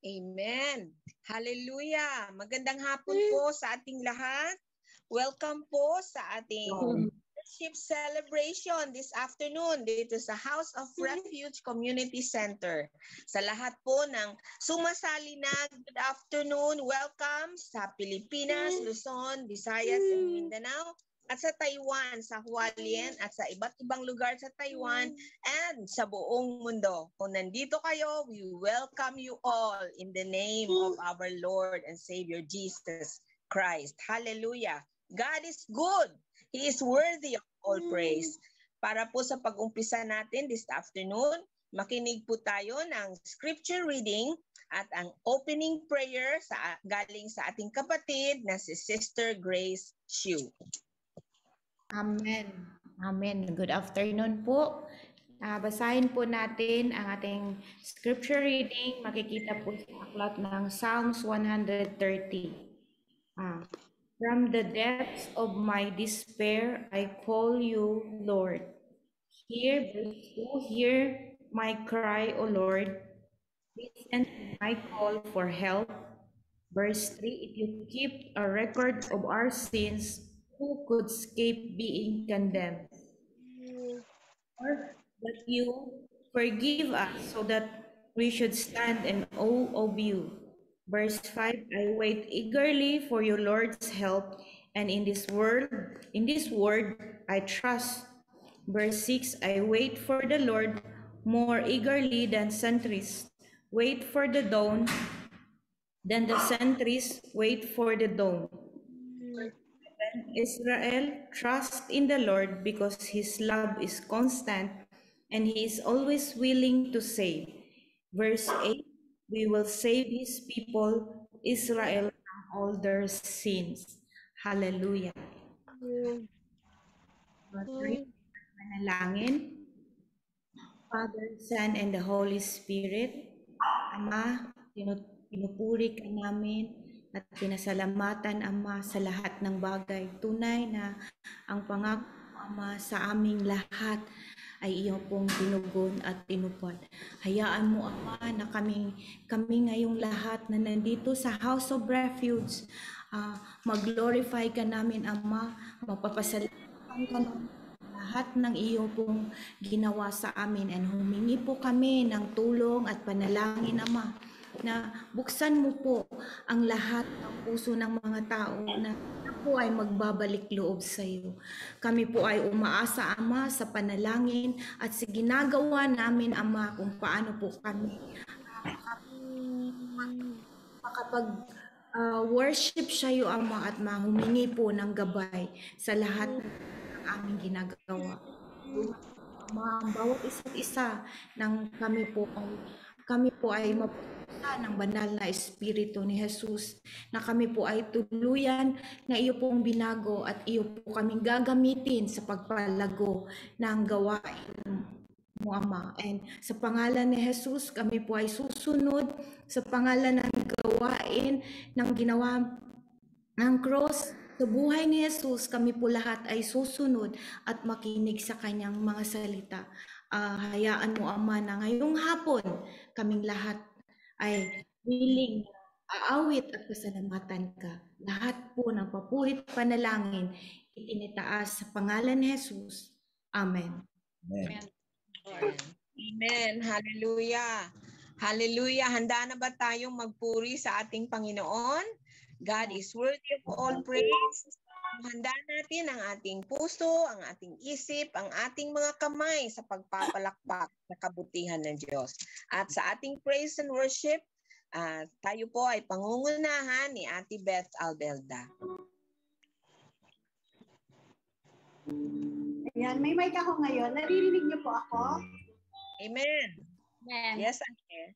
Amen. Hallelujah. Magandang hapon po sa ating lahat. Welcome po sa ating worship celebration this afternoon dito sa House of Refuge Community Center. Sa lahat po ng sumasali na, good afternoon. Welcome sa Pilipinas, Luzon, Visayas, and Mindanao. At sa Taiwan, sa Hualien, at sa iba't ibang lugar sa Taiwan, and sa buong mundo. Kung nandito kayo, we welcome you all in the name of our Lord and Savior Jesus Christ. Hallelujah. God is good. He is worthy of all praise. Para po sa pag-umpisa natin this afternoon, makinig po tayo ng scripture reading at ang opening prayer galing sa ating kapatid na si Sister Grace Hsu. Amen. Amen. Good afternoon po. Basahin po natin ang ating scripture reading. Makikita po sa aklat ng Psalms 130. From the depths of my despair, I call you, Lord. Hear my cry, O Lord. Listen to my call for help. Verse 3, if you keep a record of our sins, who could escape being condemned? Or that you forgive us so that we should stand in awe of you. Verse 5, I wait eagerly for your Lord's help, and in this word I trust. Verse 6, I wait for the Lord more eagerly than sentries. Wait for the dawn, than the sentries wait for the dawn. Israel, trust in the Lord because his love is constant and he is always willing to save. Verse 8, we will save his people, Israel, from all their sins. Hallelujah. Manalangin. Father, Son, and the Holy Spirit, Ama, pinupuri ka namin at pinasalamatan, Ama, sa lahat ng bagay. Tunay na ang pangako, Ama, sa aming lahat ay iyong pong tinugon at tinupad. Hayaan mo, Ama, na kami ngayong lahat na nandito sa House of Refuge, mag-glorify ka namin, Ama, magpapasalamatan ka namin lahat ng iyong pong ginawa sa amin, and humingi po kami ng tulong at panalangin, Ama, na buksan mo po ang lahat ng puso ng mga tao na po ay magbabalik loob sa iyo. Kami po ay umaasa, Ama, sa panalangin at sa ginagawa namin, Ama, kung paano po kami makapag worship sa iyo, Ama, at mahumingi po ng gabay sa lahat ng aming ginagawa. Ang bawat isa't isa ng kami po ay mapunta ng banal na Espiritu ni Jesus, na kami po ay tuluyan na iyo pong binago at iyo po kaming gagamitin sa pagpalago ng gawain mo, Ama. And sa pangalan ni Jesus, kami po ay susunod sa pangalan ng gawain ng ginawa ng cross. Sa buhay ni Jesus, kami po lahat ay susunod at makinig sa kanyang mga salita. Hayaan mo, Ama, na ngayong hapon, kaming lahat ay willing aawit at pasalamatan ka. Lahat po ng papurit panalangin, itinitaas sa pangalan ni Jesus. Amen. Amen. Amen. Hallelujah. Hallelujah. Handa na ba tayong magpuri sa ating Panginoon? God is worthy of all praise. Handa natin ang ating puso, ang ating isip, ang ating mga kamay sa pagpapalakpak sa kabutihan ng Diyos. At sa ating praise and worship, tayo po ay pangungunahan ni Ate Beth Albelda. Ayan, may mic ako ngayon. Naririnig niyo po ako? Amen. Amen. Yes, Ate.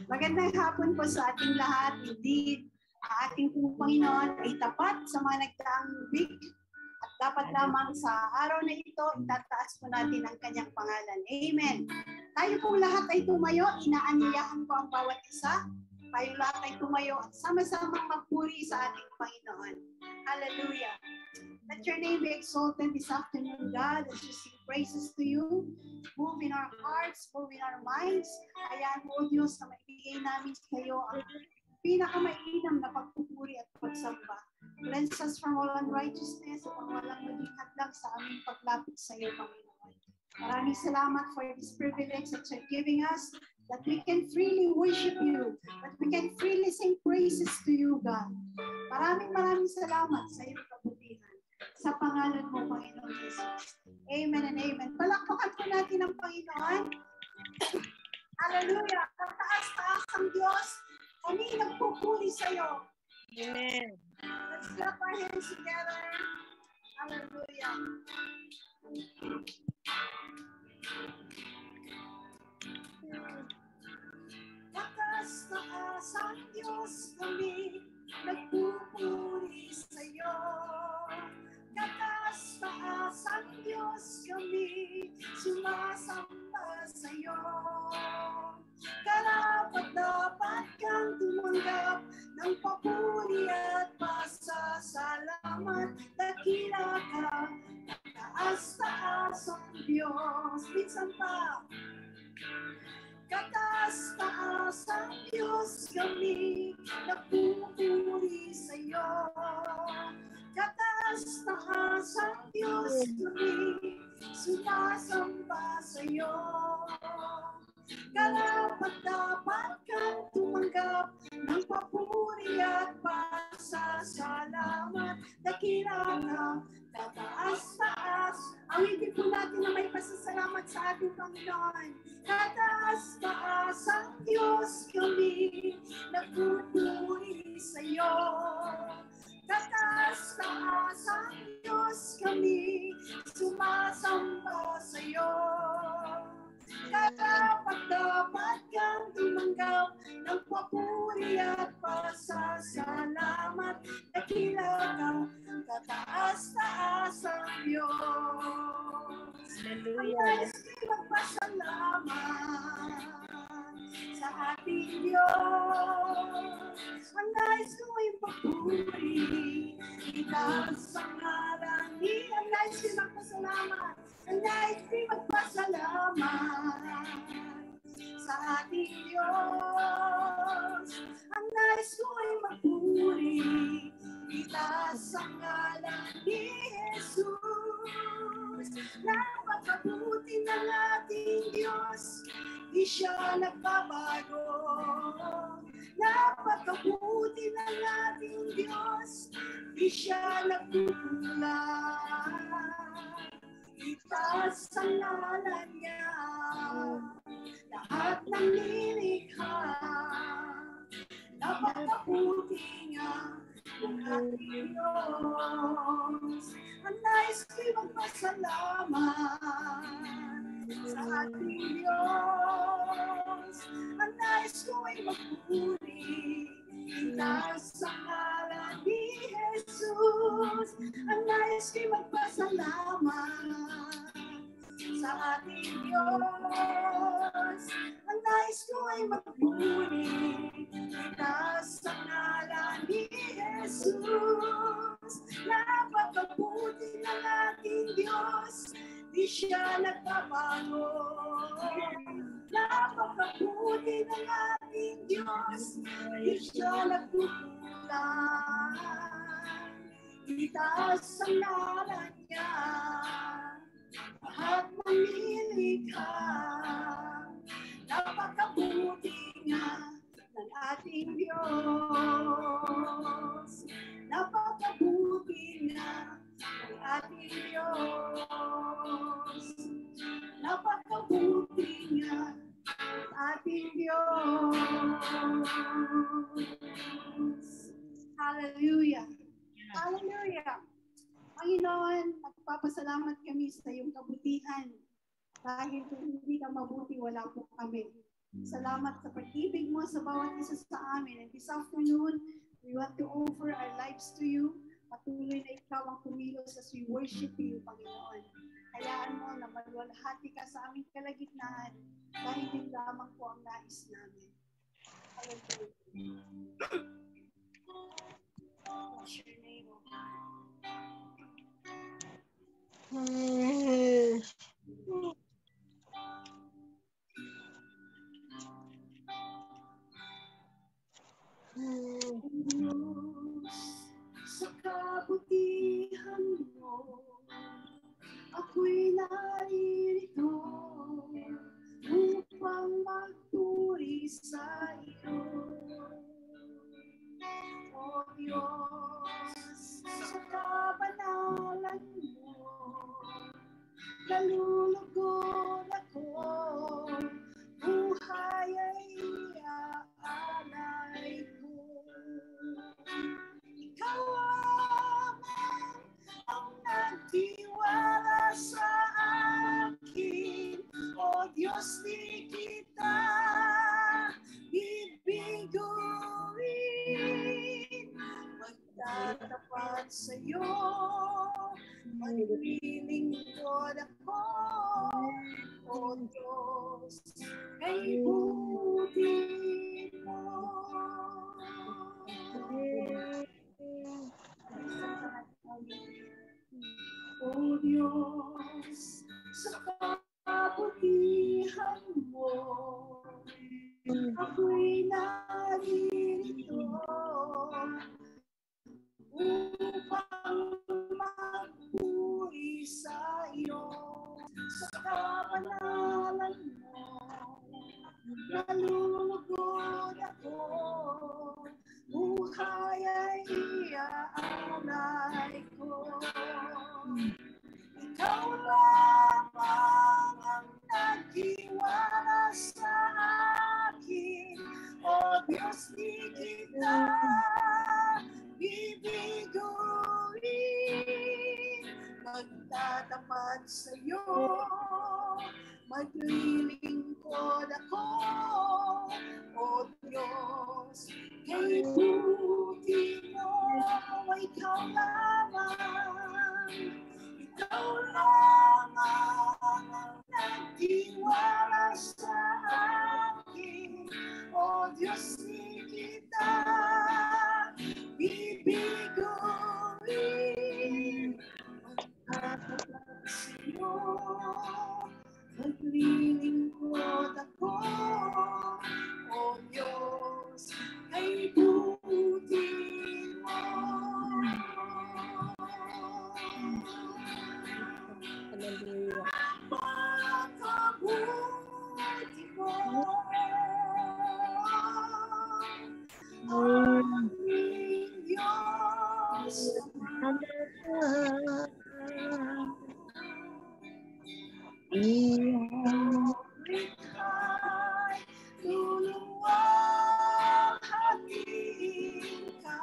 Magandang hapon po sa ating lahat. Indeed, ang ating Panginoon ay tapat sa mga nagdaang week. At dapat lamang sa araw na ito, itataas po natin ang kanyang pangalan. Amen. Tayo pong lahat ay tumayo. Inaanyayahan ko ang bawat isa. Tayo lahat ay tumayo at sama-samang magpuri sa ating Panginoon. Hallelujah. Let your name be exalted this afternoon, God, as we sing praises to you. Move in our hearts, move in our minds. Hayaan mo, Diyos, na ibibigay namin sa iyo ang pinakamainam na pagpupuri at pagsamba. Cleanse us from all unrighteousness at ang walang maging hadlang sa aming paglapit sa iyo, Panginoon. Maraming salamat for this privilege that you're giving us, that we can freely worship you, that we can freely sing praises to you, God. Maraming salamat sa iyong kabutihan. Sa pangalan mo, Panginoon Jesus. Amen and amen. Palakpakan po natin ang Panginoon. Hallelujah. Pagtaas-taas ang Diyos, kami nagpupuri sa iyo. Amen. Let's clap our hands together. Hallelujah. Pagtaas-taas ang Diyos, kami nagpupuri sa iyo. Pagtaas-taas ang Diyos, kami sumasamba sa iyo. Karapat-dapat kang tumanggap ng papuri at pasasalamat. Dakila ka, taas-taas ang Diyos. Minsan pa, kataas-taas ang Diyos, kami nagpupuri sa iyo. Kataas-taas ang Diyos, kami sumasamba sa iyo. Karapat-dapat kang tumanggap ng papuri at pasasalamat. Dakila ka, kataas-taas. Awitin po natin na may pasasalamat sa ating Panginoon. Kataas-taas ang Diyos, kami nagpupuri sa iyo. Kataas-taas ang Diyos, kami sumasamba sa iyo. Karapat-dapat kang tumanggap ng papuri at pasasalamat. Dakila ka, kataas-taas ang Diyos. Hallelujah. Ang nais magpasalamat sa ating Diyos. Ang nais ko'y papuri, itaas ang ngalan ni. Ang nais ko'y magpasalamat. Ang nais ko'y magpasalamat sa ating Diyos. Ang nais ko'y magpuri, itaas ang ngalan ni Jesus. Napakabuti ng ating Diyos, di siya nagbabago. Napakabuti ng ating Diyos, di siya nagkukulang. Itaas ang ngalan niya, lahat ng nilikha. Napakabuti niya ng ating Diyos. Ang nais ko'y magpasalamat sa ating Diyos. Ang nais ko'y magpuri, itaas ang ngalan ni Jesus. Ang nais ko'y magpasalamat sa ating Diyos. Ang nais ko'y magpuri, itaas ang ngalan ni Jesus. Napakabuti ng ating Diyos, di siya nagbabago. Napakabuti ng ating Diyos, di siya nagkukulang. Itaas ang ngalan niya, lahat ng nilikha. Napakabuti niya ng ating Diyos. Napakabuti niya ng ating Diyos. Napakabuti niya ng ating Diyos. Hallelujah. Hallelujah. Panginoon, nagpapasalamat kami sa iyong kabutihan. Dahil kung hindi ka mabuti, wala po kami. Salamat sa pag-ibig mo sa bawat isa sa amin. And this afternoon, we want to offer our lives to you. Patuloy na ikaw ang kumilos as we worship you, Panginoon. Hayaan mo na maluwalhati ka sa aming kalagitnaan dahil din lamang po ang nais namin. Hallelujah. Bless your name, O God. naririto upang magpuri sa iyo. O Diyos, sa kabanalan mo, nalulugod ako, buhay ay iaalay ko. Ikaw lamang ang nagtiwala sa akin, O Diyos, di kita ibiguin. Magtatapat sa iyo, maglilingkod ako, O Diyos, kay buti mo. O Diyos, sa kabutihan mo, ako'y naririto upang magpuri sa iyo. Sa kabanalan mo, nalulugod ako, buhay ay iaalay ko. Ikaw lamang ang nagtiwala sa akin, O Diyos, di kita ibiguin. Magtatapat sa iyo, maglilingkod ako, O Diyos, kay buti mo. Ikaw lamang, ikaw lamang ang nagtiwala sa akin, O Diyos, di kita ibiguin. Magtatapat sa iyo, maglilingkod ako, O Diyos, kay buti mo. Hallelujah. Napakabuti mo, aming Diyos naman. Ika'y luluwalhatiin ka.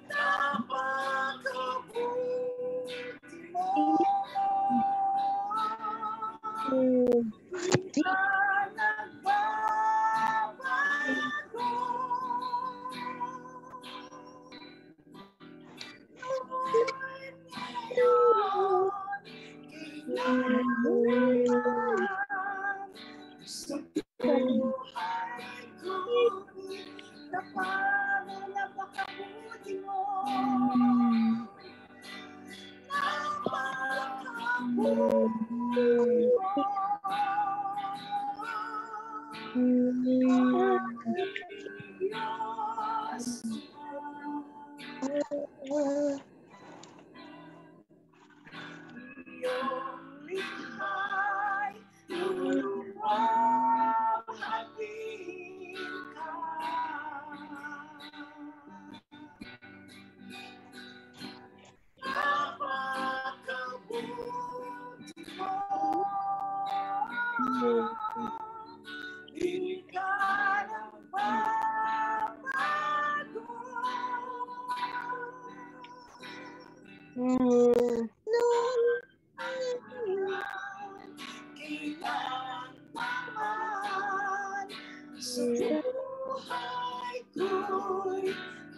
Napakabuti mo, di ka nagbabago. Noon, ngayon, kailanman, sa buhay ko, napakabuti mo. Sa buhay ko'y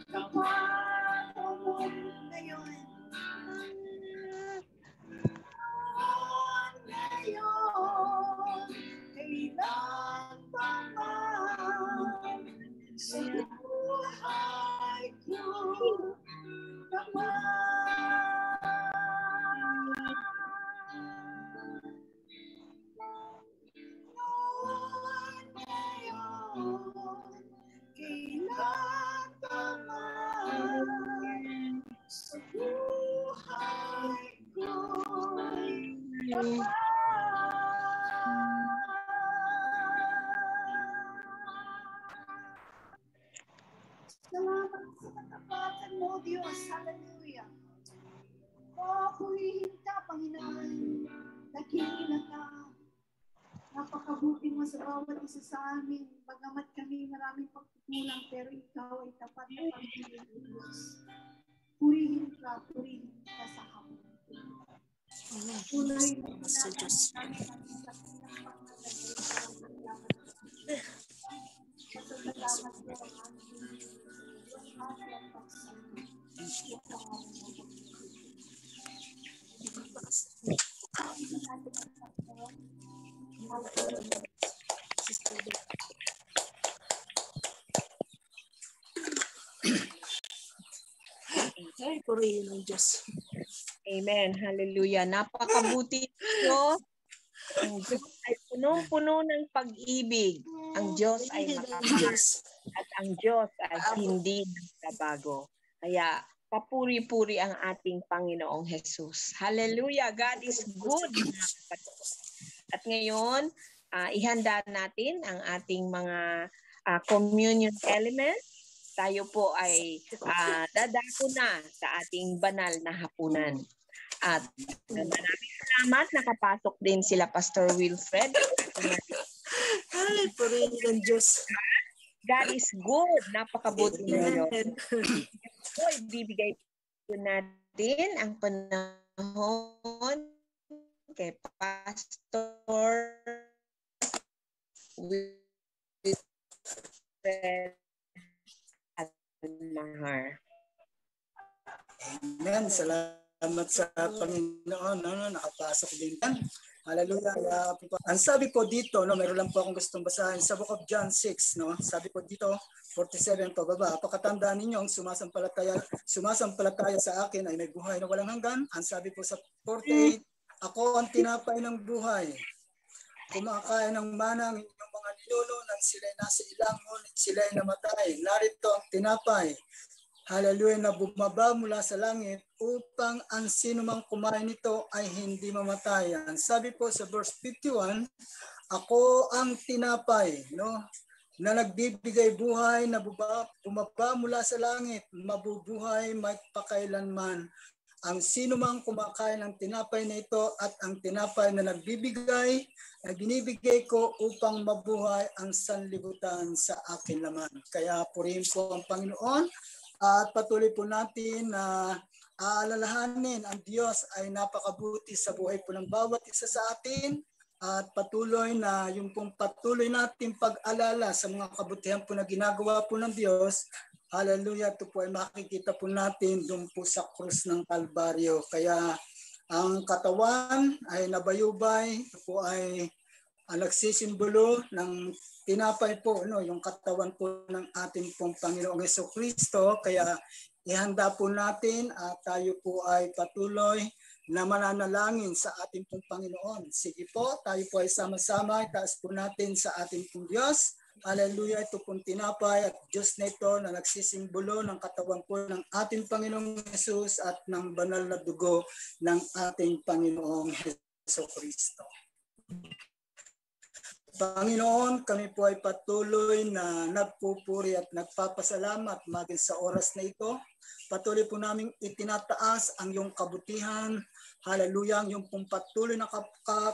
kapatid ngayon. Ngayon, kailanman, sa buhay ko Salamat sa katapatan mo, Diyos. Hallelujah. O, purihin ka, Panginoon. Nagkikila ka. Napakabuti mo sa bawat isa sa amin. Bagamat kami maraming pagkukulang, pero ikaw ay tapat na Panginoon, Diyos. Purihin ka sa hapon. Purihin mo sa Diyos. Pasalamat mo ang aming Ay, purihin ng Diyos. Amen. Hallelujah. Napakabuti Diyos. Ang Diyos ay punong-puno ng pag-ibig. Ang Diyos ay matapat. At ang Diyos ay hindi nagbabago. Kaya papuri-puri ang ating Panginoong Jesus. Hallelujah. God is good. At ngayon, ihanda natin ang ating mga communion elements. Tayo po ay dadako na sa ating banal na hapunan. At maraming salamat. Nakapasok din sila Pastor Wilfred. Ay, purihin ng Diyos. God is good. Napakabuti ng Diyos. So, ibibigay po natin ang panahon kay Pastor Wilfred at Mahar. Amen. Salamat sa Panginoon. Nakapasok din yan. Hallelujah. Ang sabi po dito, meron lang po akong gustong basahin sa Book of John 6, sabi po dito, 47 pababa. Pagkatandaan ninyo, ang sumasampalataya sa akin ay may buhay na walang hanggan. Ang sabi po sa 48, ako ang tinapay ng buhay. Kumakain ng manang inyong mga ninuno nang sila'y nasa ilang, ngunit sila'y namatay. Narito ang tinapay. Hallelujah, na bumaba mula sa langit upang ang sinumang kumain nito ay hindi mamatayan. Sabi po sa verse 51, ako ang tinapay, na nagbibigay buhay, na bumaba mula sa langit, mabubuhay magpakailanman. Ang sinumang kumakain ng tinapay na ito at ang tinapay na nagbibigay, ay binibigay ko upang mabuhay ang sanlibutan sa akin laman. Kaya purihin po ang Panginoon. At patuloy po natin na aalalahanin ang Diyos ay napakabuti sa buhay po ng bawat isa sa atin at patuloy na yung pong patuloy natin pag-alala sa mga kabutihan po na ginagawa po ng Diyos. Hallelujah, ito po ay makikita po natin doon po sa krus ng Kalbaryo. Kaya ang katawan ay nabayubay, ito po ay nagsisimbolo ng tinapay po, yung katawan po ng ating pong Panginoong Jesucristo. Kaya ihanda po natin at tayo po ay patuloy na mananalangin sa ating pong Panginoon. Sige po, tayo po ay sama-sama, itaas po natin sa ating pong Diyos. Hallelujah, ito pong tinapay at Diyos na ito na nagsisimbolo ng katawan po ng ating Panginoong Jesus at ng banal na dugo ng ating Panginoong Jesucristo. Panginoon, kami po ay patuloy na nagpupuri at nagpapasalamat maging sa oras na ito. Patuloy po naming itinataas ang iyong kabutihan. Hallelujah, ang iyong patuloy na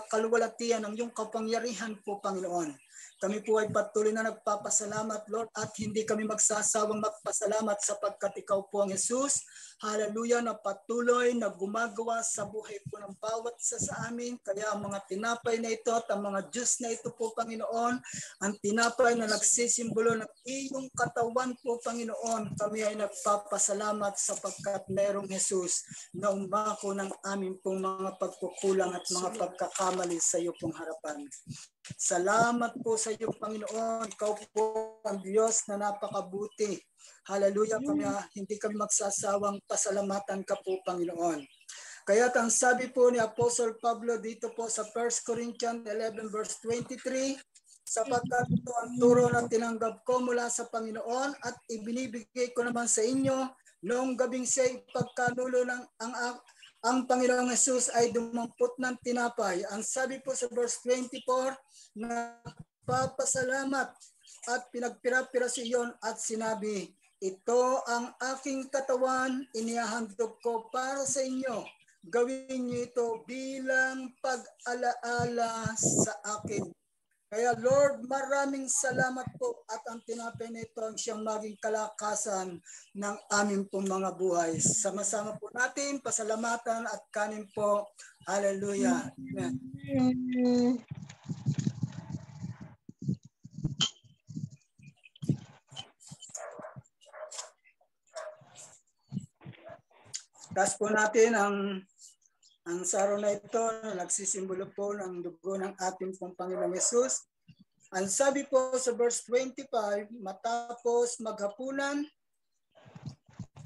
kaluwalhatian, ang iyong kapangyarihan po, Panginoon. Kami po ay patuloy na nagpapasalamat, Lord, at hindi kami magsasawang magpasalamat sapagkat ikaw po ang Jesus. Hallelujah, na patuloy na gumagawa sa buhay po ng bawat isa sa amin. Kaya ang mga tinapay na ito at ang mga Diyos na ito po, Panginoon, ang tinapay na nagsisimbolo ng iyong katawan po, Panginoon, kami ay nagpapasalamat sapagkat mayroong Jesus na umako ng amin pong mga pagkukulang at mga pagkakamali sa iyo pong harapan. Salamat po sa iyo, Panginoon. Ikaw po ang Diyos na napakabuti. Hallelujah. Hindi kami magsasawang pasalamatan ka po, Panginoon. Kaya ang sabi po ni Apostle Pablo dito po sa 1 Corinthians 11 verse 23, sapagkat ito ang turo na tinanggap ko mula sa Panginoon at ibinibigay ko naman sa inyo noong gabing siya ipagkanulo ng ang Panginoong Jesus ay dumampot ng tinapay. Ang sabi po sa verse 24, nagpapasalamat at pinagpira-pira siyon at sinabi, ito ang aking katawan, inihahandog ko para sa inyo. Gawin niyo ito bilang pag-alaala sa akin. Kaya Lord, maraming salamat po at ang tinapay nito ang siyang maging kalakasan ng aming pong mga buhay. Sama-sama po natin, pasalamatan at kanin po. Hallelujah. Amen. Taas po natin ang saro na ito na nagsisimbolo po ng dugo ng ating pong Panginoong Yesus. Ang sabi po sa verse 25, matapos maghapunan,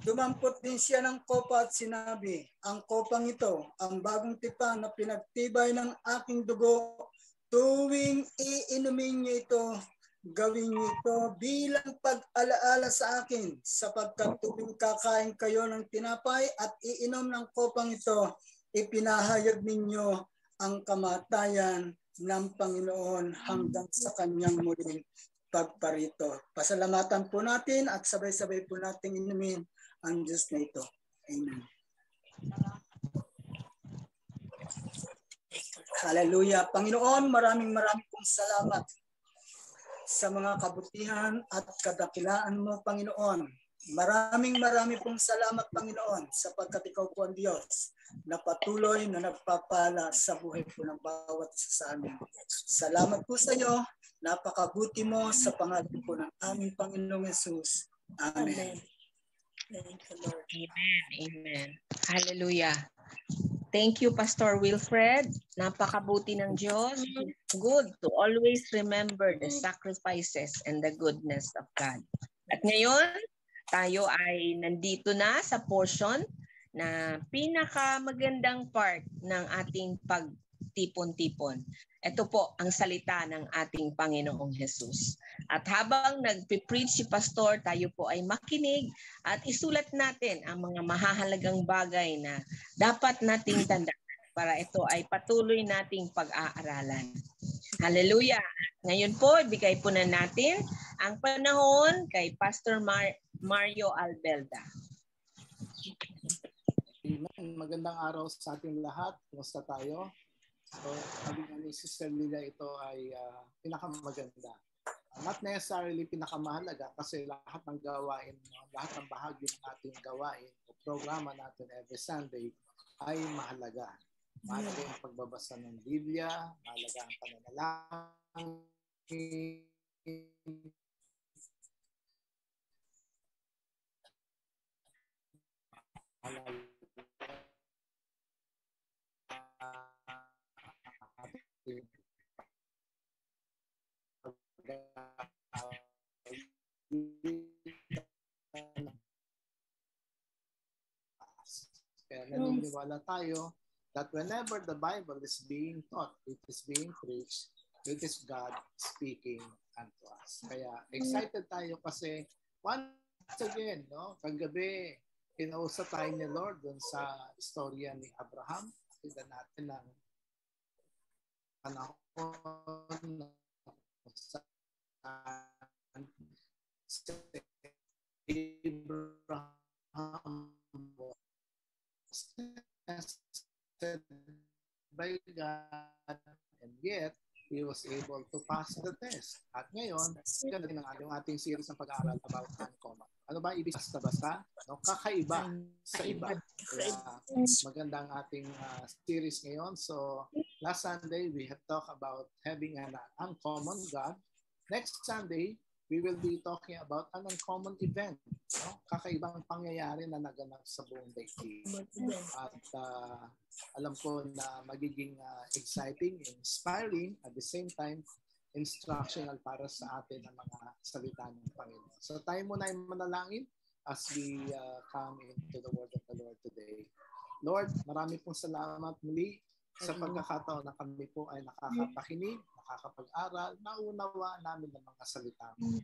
dumampot din siya ng kopa at sinabi, ang kopang ito, ang bagong tipan na pinagtibay ng aking dugo, tuwing iinumin niyo ito, gawin niyo ito bilang pag-alaala sa akin, sapagkat tuwing kakain kayo ng tinapay at iinom ng kopang ito, ipinahayag ninyo ang kamatayan ng Panginoon hanggang sa kanyang muling pagparito. Pasalamatan po natin at sabay-sabay po natin inumin ang Diyos na ito. Amen. Hallelujah. Panginoon, maraming pong salamat sa mga kabutihan at kadakilaan mo, Panginoon. Maraming pong salamat, Panginoon, sapagkat ikaw po ang Diyos na patuloy na nagpapala sa buhay po ng bawat isa sa amin. Salamat po sa iyo. Napakabuti mo sa pangalan po ng aming Panginoong Yesus. Amen. Thank you, Lord. Amen. Amen. Hallelujah. Thank you, Pastor Wilfred. Napakabuti ng Diyos. It's good to always remember the sacrifices and the goodness of God. At ngayon, tayo ay nandito na sa portion na pinakamagandang part ng ating pagtipon-tipon. Ito po ang salita ng ating Panginoong Jesus. At habang nagpipreach si Pastor, tayo po ay makinig at isulat natin ang mga mahahalagang bagay na dapat nating tandaan para ito ay patuloy nating pag-aaralan. Hallelujah! Ngayon po, ibigay po na natin ang panahon kay Pastor Mario Albelda. Amen. Magandang araw sa ating lahat. Kumusta tayo? So, sabi nga ni Sister Lila, ito ay pinakamaganda. Not necessarily pinakamahalaga kasi lahat ng gawain, lahat ng bahagi ng ating gawain o programa natin every Sunday ay mahalaga. Mahalaga yung pagbabasa ng Biblia, mahalaga ang pananalangin, kaya naniniwala tayo that whenever the Bible is being taught, it is being preached, it is God speaking unto us. Kaya excited tayo kasi once again, no, kagabi, kinausap tayo ni Lord dun sa istorya ni Abraham. Tignan natin ang panahon na Abraham was tested by God and yet he was able to pass the test. At ngayon, ganda din ang ating series ng pag-aaral about uncommon. Ano ba ibig basta-basta? No? Kakaiba sa iba. Kaya maganda ang ating series ngayon. So, last Sunday, we have talked about having an uncommon God. Next Sunday, we will be talking about an uncommon event. No? Kakaibang pangyayari na naganap sa buong daigdig. At alam ko na magiging exciting, inspiring, at the same time, instructional para sa atin ang mga salita ng Panginoon. So tayo muna ay manalangin as we come into the word of the Lord today. Lord, marami pong salamat muli sa pagkakataon na kami po ay nakakapakinig, nakakapag-aral, naunawa namin ng mga salita mo.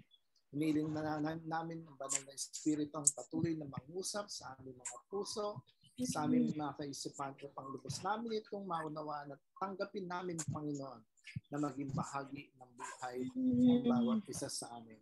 Hiniling na namin ang banal na Espiritu ang patuloy na mangusap sa aming mga puso sa aming mga kaisipan upang lubos namin itong maunawaan at tanggapin namin, Panginoon, na maging bahagi ng buhay ng bawat isa sa amin.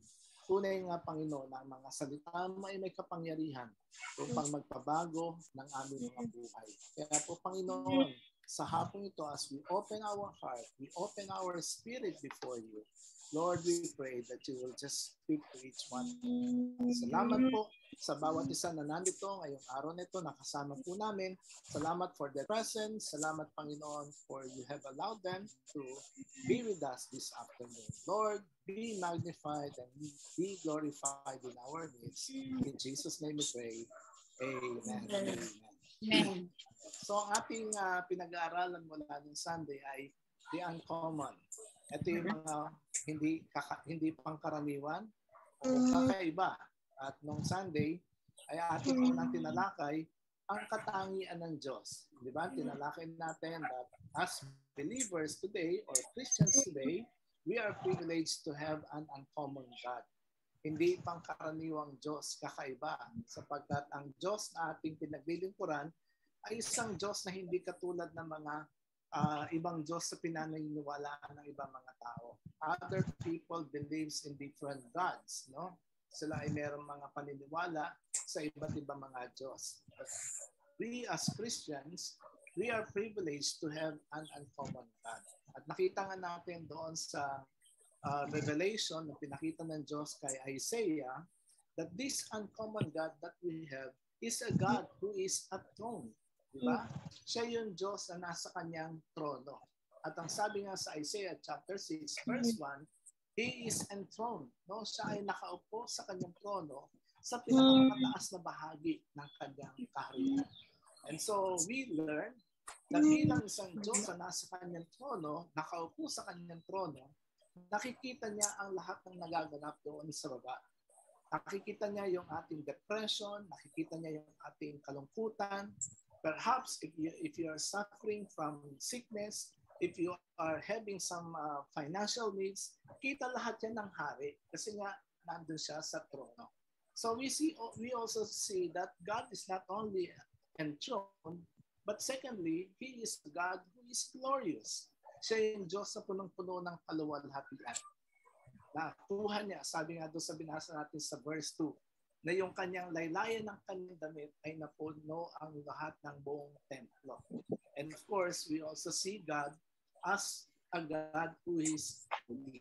Tunay nga, Panginoon, na ang mga salita mo ay may kapangyarihan upang magpabago ng aming mga buhay. Kaya po, Panginoon, sa hapong ito, as we open our heart, we open our spirit before you, Lord, we pray that you will just speak to each one. Salamat po sa bawat isa na nandito ngayong araw nito, nakasama po namin. Salamat for their presence. Salamat, Panginoon, for you have allowed them to be with us this afternoon. Lord, be magnified and be glorified in our midst. In Jesus' name we pray. Amen. Amen. So ang ating pinag-aaralan mula ng Sunday ay the uncommon. Ito yung mga hindi pangkaraniwan o kakaiba. At nung Sunday ay ating unang tinalakay ang katangian ng Diyos. Di ba? Tinalakay natin that as believers today or Christians today, we are privileged to have an uncommon God. Hindi pangkaraniwang Diyos, kakaiba, sapagkat ang Diyos na ating pinaglilingkuran ay isang Diyos na hindi katulad ng mga ibang Diyos sa pinaniniwalaan ng ibang mga tao. Other people believes in different gods, no? Sila ay mayroong mga paniniwala sa iba't ibang mga Diyos. But we as Christians, we are privileged to have an uncommon God. At nakita nga natin doon sa Revelation na pinakita ng Diyos kay Isaiah that this uncommon God that we have is a God who is at throne. Diba? Siya yung Diyos na nasa kanyang trono. At ang sabi nga sa Isaiah chapter 6 verse 1, He is enthroned. No? Siya ay nakaupo sa kanyang trono sa pinakamataas na bahagi ng kanyang kaharian. And so we learn na bilang isang Diyos na nasa kanyang trono, nakaupo sa kanyang trono, nakikita niya ang lahat ng nagaganap doon sa baba. Nakikita niya yung ating depression, nakikita niya yung ating kalungkutan. Perhaps if you are suffering from sickness, if you are having some financial needs, kita lahat yan ng hari kasi nga nandun siya sa trono. So we also see that God is not only enthroned, but secondly, He is God who is glorious. Siya yung Diyos na punong-puno ng kaluwalhatian. Nakuha niya, sabi nga doon sa binasa natin sa verse 2, na yung kanyang laylayan ng kanyang damit ay napuno ang lahat ng buong templo. And of course, we also see God as a God who is holy.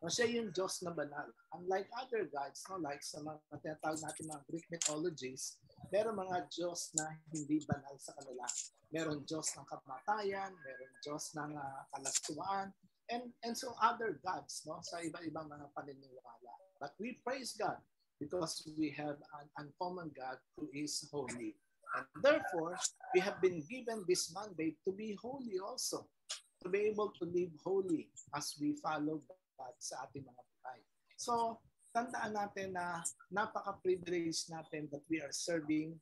So, siya yung Diyos na banal. Unlike other gods, no, like sa mga tinatawag natin mga Greek mythologies, meron mga Diyos na hindi banal sa kanila. Meron Diyos ng kamatayan, meron Diyos ng kalaswaan, and so other gods, no, sa iba-ibang mga paniniwala. But we praise God because we have an uncommon God who is holy. And therefore, we have been given this mandate to be holy also, to be able to live holy as we follow God sa ating mga buhay. So, tandaan natin na napaka-privileged natin that we are serving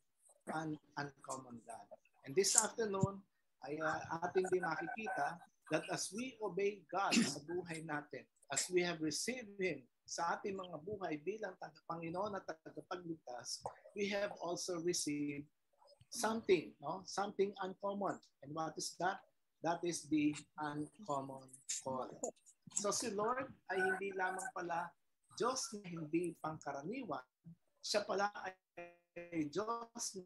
an uncommon God. And this afternoon, ay ating din makikita that as we obey God sa buhay natin, as we have received Him sa ating mga buhay bilang Panginoon at tagapagligtas, we have also received something, no? Something uncommon. And what is that? That is the uncommon call. So si Lord ay hindi lamang pala Diyos na hindi pangkaraniwan, siya pala ay Diyos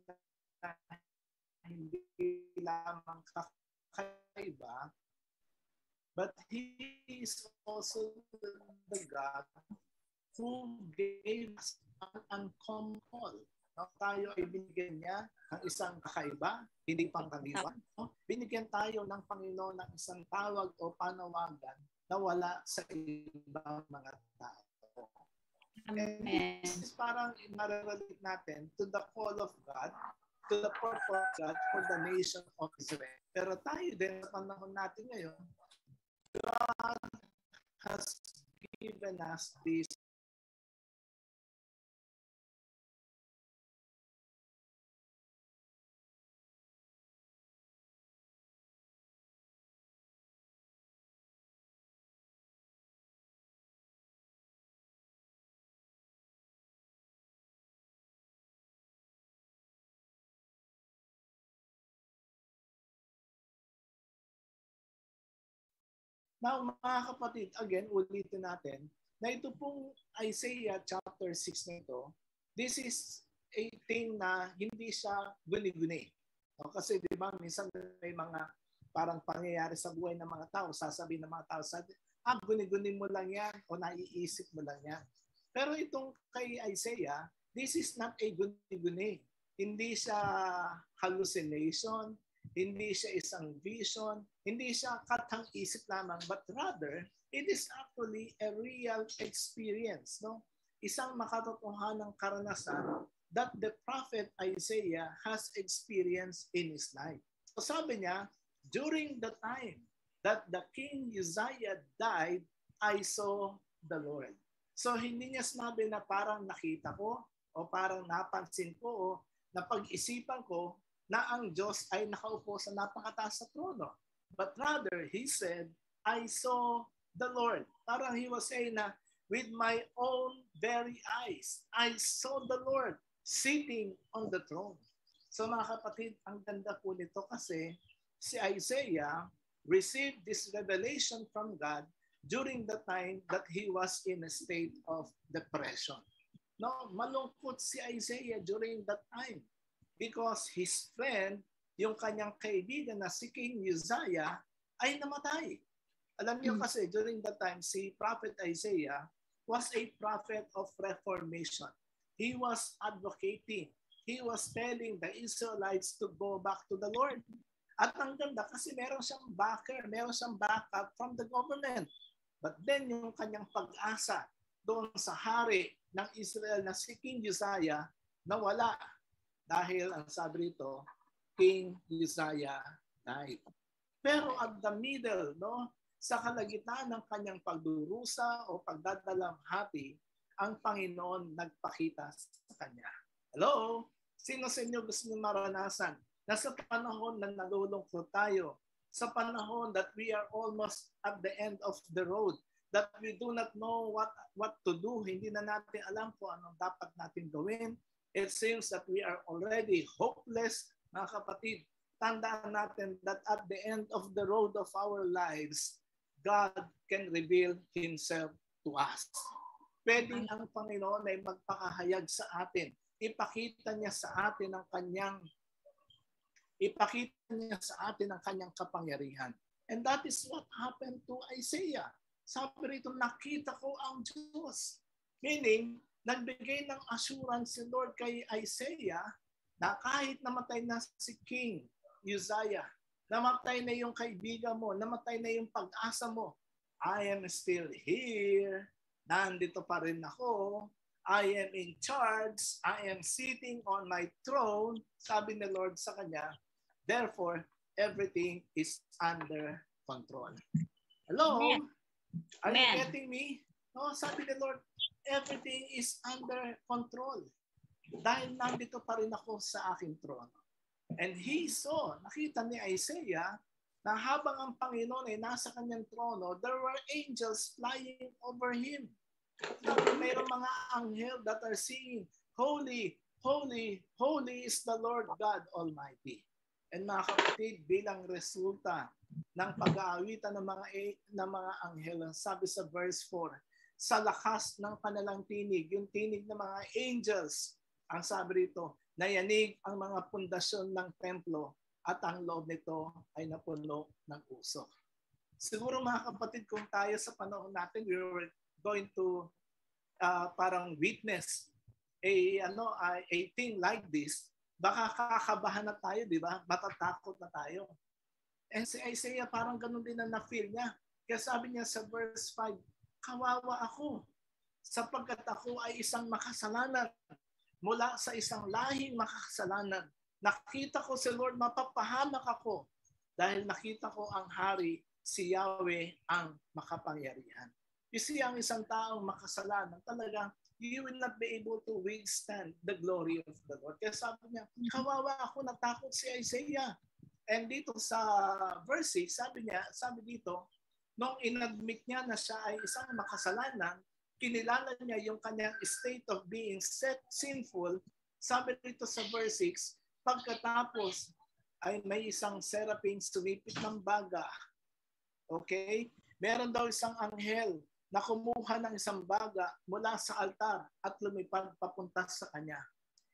na hindi lamang kakaiba, but He is also the God who gave us an uncommon call. No, tayo ay binigyan niya ng isang kakaiba, hindi pangkaraniwan. No? Binigyan tayo ng Panginoon ng isang tawag o panawagan na wala sa ibang mga tao. Amen. And this is parang narelate natin to the call of God, to the purpose of God for the nation of Israel. Pero tayo din sa panahon natin ngayon, God has given us this Now, mga kapatid, again, ulitin natin, na ito pong Isaiah chapter 6 na ito, this is a thing na hindi siya guni-guni. No? Kasi di ba, minsan may mga parang pangyayari sa buhay ng mga tao, sasabihin ng mga tao, guni-guni mo lang yan o naiisip mo lang yan. Pero itong kay Isaiah, this is not a guni-guni. Hindi siya hallucination, hindi siya isang vision, hindi siya katang-isip lamang, but rather, it is actually a real experience. No? Isang makatotohanang karanasan that the prophet Isaiah has experienced in his life. So sabi niya, during the time that the King Uzziah died, I saw the Lord. So hindi niya sinabi na parang nakita ko o parang napansin ko o napag-isipan ko na ang Diyos ay nakaupo sa napakataas sa trono. But rather, he said, I saw the Lord. Parang he was saying na, with my own very eyes, I saw the Lord sitting on the throne. So mga kapatid, ang ganda po nito kasi si Isaiah received this revelation from God during the time that he was in a state of depression. No, malungkot si Isaiah during that time because his friend, yung kanyang kaibigan na si King Uzziah, ay namatay. Alam niyo kasi during that time, si Prophet Isaiah was a prophet of reformation. He was advocating. He was telling the Israelites to go back to the Lord. At ang ganda kasi meron siyang backer, meron siyang backup from the government. But then yung kanyang pag-asa doon sa hari ng Israel na si King Uzziah nawala dahil ang sabi rito, King Uzziah died. Pero at the middle, no, sa kalagitnaan ng kanyang pagdurusa o pagdadalamhati, ang Panginoon nagpakita sa kanya. Hello? Sino sa inyo gusto nyo maranasan? Nasa panahon na nalulungkot tayo, sa panahon that we are almost at the end of the road, that we do not know what to do, hindi na natin alam kung anong dapat natin gawin. It seems that we are already hopeless, mga kapatid. Tandaan natin that at the end of the road of our lives, God can reveal Himself to us. Pwede ang Panginoon ay magpakahayag sa atin. Ipakita niya sa atin ang kanyang kapangyarihan. And that is what happened to Isaiah. Sabi rito, nakita ko ang Diyos. Meaning, nagbigay ng assurance si Lord kay Isaiah na kahit namatay na si King Uzziah, namatay na yung kaibigan mo, namatay na yung pag-asa mo, I am still here, nandito pa rin ako, I am in charge, I am sitting on my throne, sabi ni Lord sa kanya, therefore, everything is under control. Hello? Amen. Are you getting me? No, sabi ni Lord, everything is under control. Dahil nandito pa rin ako sa aking trono. And he saw, nakita ni Isaiah, na habang ang Panginoon ay nasa kanyang trono, there were angels flying over him. At mayroong mga anghel that are singing, Holy, Holy, Holy is the Lord God Almighty. And mga kapatid, bilang resulta ng pag-aawitan ng mga anghel, sabi sa verse 4, sa lakas ng kanilang tinig, yung tinig ng mga angels, ang sabi rito, nayanig ang mga pundasyon ng templo at ang loob nito ay napuno ng usok. Siguro mga kapatid, kung tayo sa panahon natin, we were going to parang witness a thing like this, baka kakabahan na tayo, di ba? Matatakot na tayo. And si Isaiah parang ganun din na na-feel niya. Kaya sabi niya sa verse 5, kawawa ako sapagkat ako ay isang makasalanan mula sa isang lahing makasalanan. Nakita ko si Lord, mapapahamak ako dahil nakita ko ang hari, si Yahweh ang makapangyarihan. You see, ang isang taong makasalanan, talagang you will not be able to withstand the glory of the Lord. Kaya sabi niya, kawawa ako, natakot si Isaiah. And dito sa verse 6, sabi dito, nung inadmit niya na siya ay isang makasalanan, kinilala niya yung kanyang state of being sinful. Sabi dito sa verse 6, pagkatapos ay may isang seraphim sumipit ng baga. Okay? Meron daw isang anghel na kumuha ng isang baga mula sa altar at lumipad papunta sa kanya.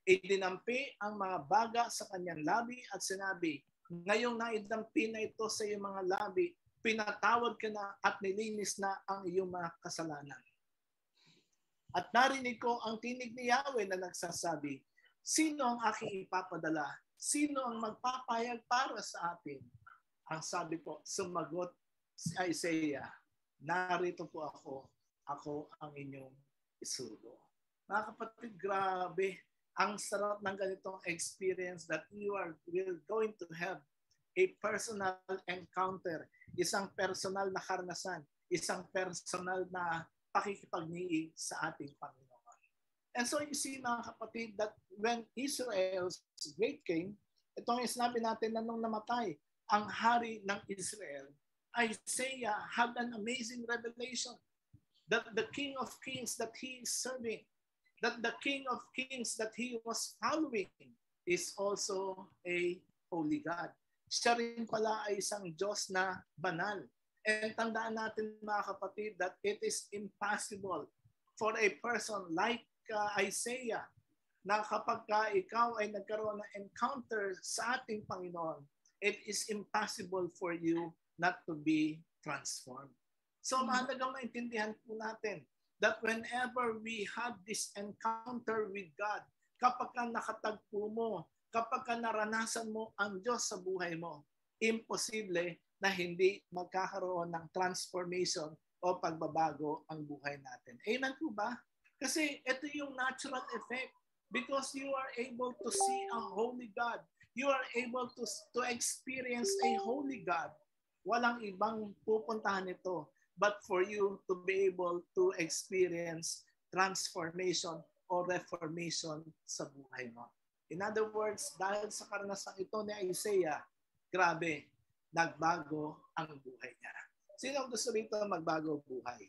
Idinampi ang mga baga sa kanyang labi at sinabi, ngayong naidampi na ito sa iyong mga labi, pinatawad ka na at nilinis na ang iyong mga kasalanan. At narinig ko ang tinig ni Yahweh na nagsasabi, sino ang aking ipapadala? Sino ang magpapayag para sa atin? Ang sabi ko, sumagot si Isaiah, narito po ako ang inyong isugo. Mga kapatid, grabe. Ang sarap ng ganitong experience that you are going to have a personal encounter, isang personal na karanasan, isang personal na pakikipagniig sa ating Panginoon. And so you see mga kapatid that when Israel's great king, itong sinabi natin na nung namatay ang hari ng Israel, Isaiah had an amazing revelation that the King of Kings that he is serving, that the King of Kings that he was following is also a holy God. Siya rin pala ay isang Diyos na banal. And tandaan natin mga kapatid that it is impossible for a person like Isaiah na kapag ikaw ay nagkaroon ng encounter sa ating Panginoon, it is impossible for you not to be transformed. So mahalagang maintindihan po natin that whenever we have this encounter with God, kapag ka nakatagpo mo, kapag ka naranasan mo ang Diyos sa buhay mo, imposible na hindi magkakaroon ng transformation o pagbabago ang buhay natin. Amen po ba? Kasi ito yung natural effect because you are able to see a holy God. You are able to experience a holy God. Walang ibang pupuntahan ito but for you to be able to experience transformation or reformation sa buhay mo. In other words, dahil sa karanasan ito ni Isaiah, grabe, nagbago ang buhay niya. Sino gusto rito magbago buhay?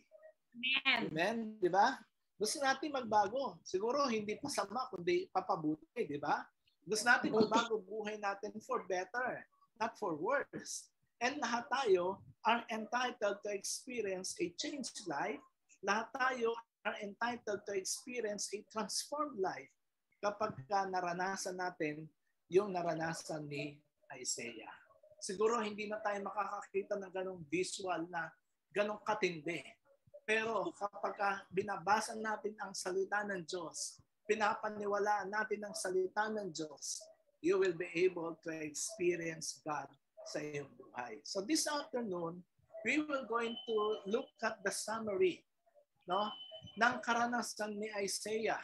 Amen. Amen, di ba? Gusto natin magbago. Siguro hindi pasama, kundi papabuti, di ba? Gusto natin magbago buhay natin for better, not for worse. And lahat tayo are entitled to experience a changed life. Lahat tayo are entitled to experience a transformed life kapag naranasan natin yung naranasan ni Isaiah. Siguro hindi na tayo makakakita ng ganong visual na ganong katindi. Pero kapag binabasa natin ang salita ng Diyos, pinapaniwalaan natin ang salita ng Diyos, you will be able to experience God sa iyong buhay. So this afternoon, we will going to look at the summary ng karanasan ni Isaiah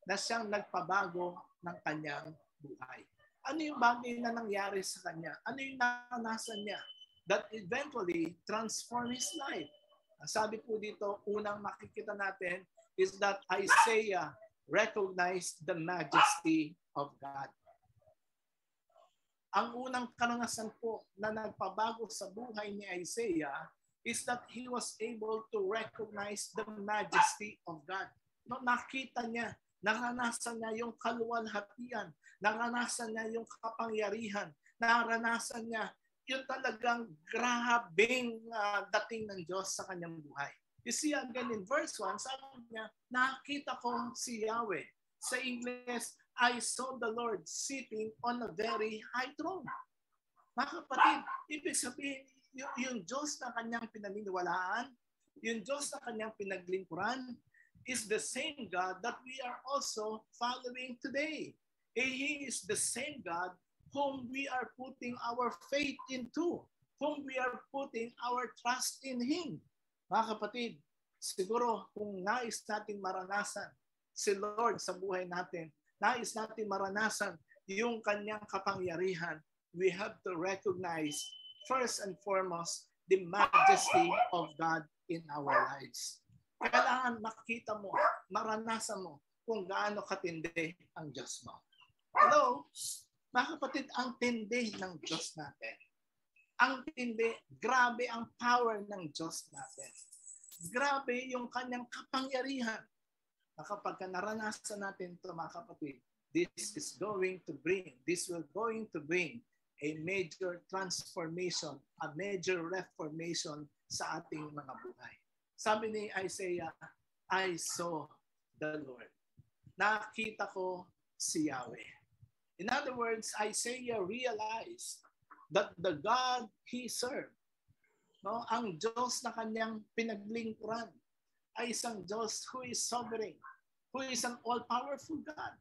na siyang nagpabago ng kanyang buhay. Ano yung bagay na nangyari sa kanya? Ano yung naranasan niya that eventually transformed his life? Ang sabi po dito, unang makikita natin is that Isaiah recognized the majesty of God. Ang unang karanasan po na nagpabago sa buhay ni Isaiah is that he was able to recognize the majesty of God. No, nakita niya, naranasan niya yung kaluwalhatian, naranasan niya yung kapangyarihan, naranasan niya yung talagang grabing dating ng Diyos sa kanyang buhay. You see again in verse 1, sabi niya, nakita ko si Yahweh. Sa English, I saw the Lord sitting on a very high throne. Mga kapatid, ibig sabihin, yung Diyos na kanyang pinaniniwalaan, yung Diyos na kanyang pinaglingkuran, is the same God that we are also following today. He is the same God whom we are putting our faith into, whom we are putting our trust in Him. Mga kapatid, siguro kung nais natin maranasan si Lord sa buhay natin, nais natin maranasan yung kanyang kapangyarihan, we have to recognize first and foremost the majesty of God in our lives. Kailangan makita mo, maranasan mo kung gaano katindi ang Diyos mo. Hello? Mga kapatid, ang tindi ng Diyos natin. Ang tindi, grabe ang power ng Diyos natin. Grabe yung kanyang kapangyarihan. Kapag naranasan natin ito, mga kapatid, this will going to bring a major transformation, a major reformation sa ating mga buhay. Sabi ni Isaiah, I saw the Lord. Nakita ko si Yahweh. In other words, Isaiah realized that the God he served, no, ang Diyos na kanyang pinaglingkuran, ay isang Diyos who is sovereign, who is an all-powerful God.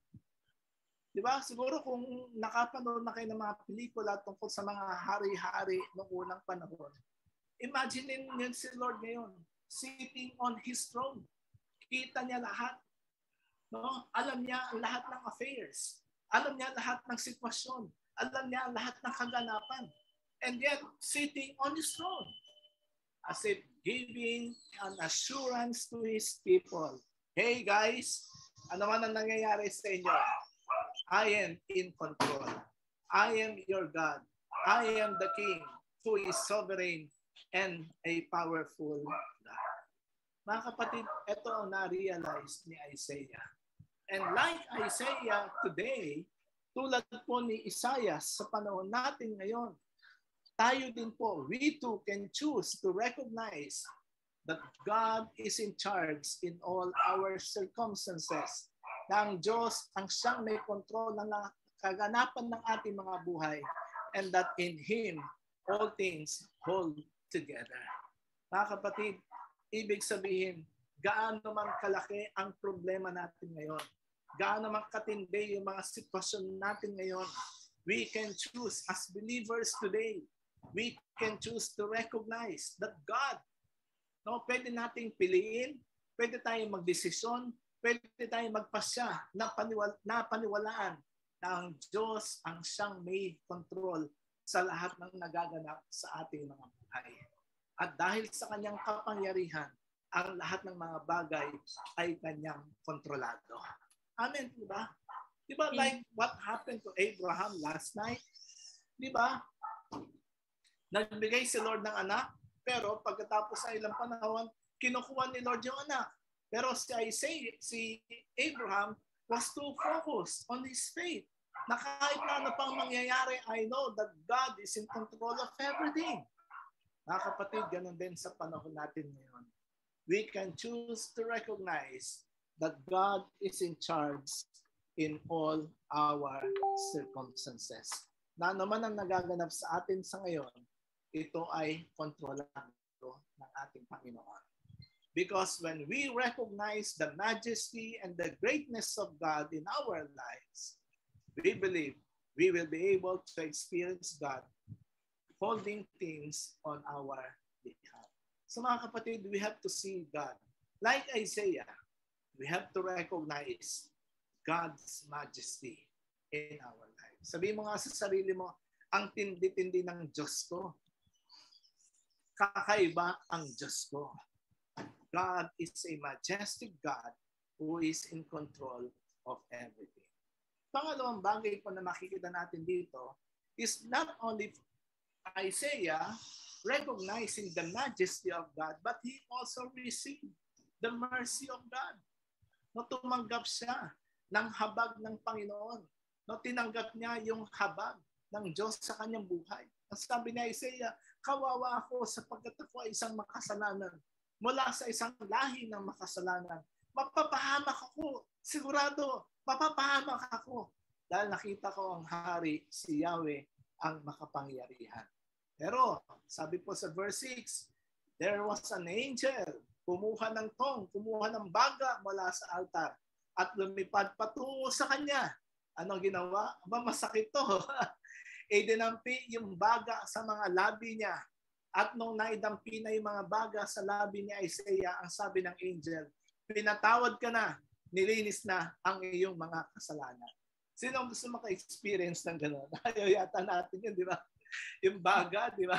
Diba? Siguro kung nakapanood na kayo ng mga pelikula tungkol sa mga hari-hari noong unang panahon, imagine niyo si Lord ngayon, sitting on His throne. Kita niya lahat. No? Alam niya ang lahat ng affairs. Alam niya lahat ng sitwasyon. Alam niya lahat ng kaganapan. And yet, sitting on His throne, as if giving an assurance to His people. Hey guys, ano man ang nangyayari sa inyo? I am in control. I am your God. I am the King who is sovereign and a powerful God. Mga kapatid, ito ang na-realize ni Isaiah. And like Isaiah today, tulad po ni Isaiah sa panahon natin ngayon, tayo din po, we too can choose to recognize that God is in charge in all our circumstances. Na ang Diyos ang siyang may kontrol ng kaganapan ng ating mga buhay, and that in Him all things hold together. Mga kapatid, ibig sabihin, gaano man kalaki ang problema natin ngayon, gaano man katindi yung mga sitwasyon natin ngayon, we can choose as believers today, we can choose to recognize that God, no, pwede nating piliin, pwede tayong magdesisyon, pwede tayong magpasya na paniwalaan na ang Diyos ang siyang may control sa lahat ng nagaganap sa ating mga buhay. At dahil sa kanyang kapangyarihan, ang lahat ng mga bagay ay kanyang kontrolado. Amen, di ba? Di ba like what happened to Abraham last night? Di ba? Nagbigay si Lord ng anak, pero pagkatapos sa ilang panahon, kinukuha ni Lord yung anak. Pero si Abraham was too focused on his faith. Na kahit na ano pang mangyayari, I know that God is in control of everything. Mga kapatid, ganun din sa panahon natin ngayon. We can choose to recognize that God is in charge in all our circumstances. Na naman ang nagaganap sa atin sa ngayon, ito ay kontrolado ng ating Panginoon. Because when we recognize the majesty and the greatness of God in our lives, we believe we will be able to experience God holding things on our behalf. So mga kapatid, we have to see God. Like Isaiah, we have to recognize God's majesty in our lives. Sabihin mo nga sa sarili mo, ang tindi-tindi ng Diyos ko. Kakaiba ang Diyos ko. God is a majestic God who is in control of everything. Pangalawang bagay po na makikita natin dito is not only Isaiah recognizing the majesty of God, but he also received the mercy of God. No, tumanggap siya ng habag ng Panginoon. No, tinanggap niya yung habag ng Diyos sa kanyang buhay. Ang sabi ni Isaiah, kawawa ako sapagkat ako ay isang makasalanan. Mula sa isang lahi ng makasalanan. Mapapahamak ako. Sigurado, mapapahamak ako. Dahil nakita ko ang hari, si Yahweh, ang makapangyarihan. Pero, sabi po sa verse 6, there was an angel, kumuha ng tong, kumuha ng baga mula sa altar, at lumipad patungo sa kanya. Ano ginawa? Aba, masakit to. Idinampi yung baga sa mga labi niya. At nung naidampi na yung mga baga sa labi ni Isaiah, ang sabi ng angel, pinatawad ka na, nilinis na ang iyong mga kasalanan. Sino gusto maka-experience ng gano'n? Ayaw yata natin yun, di ba? Yung baga, di ba?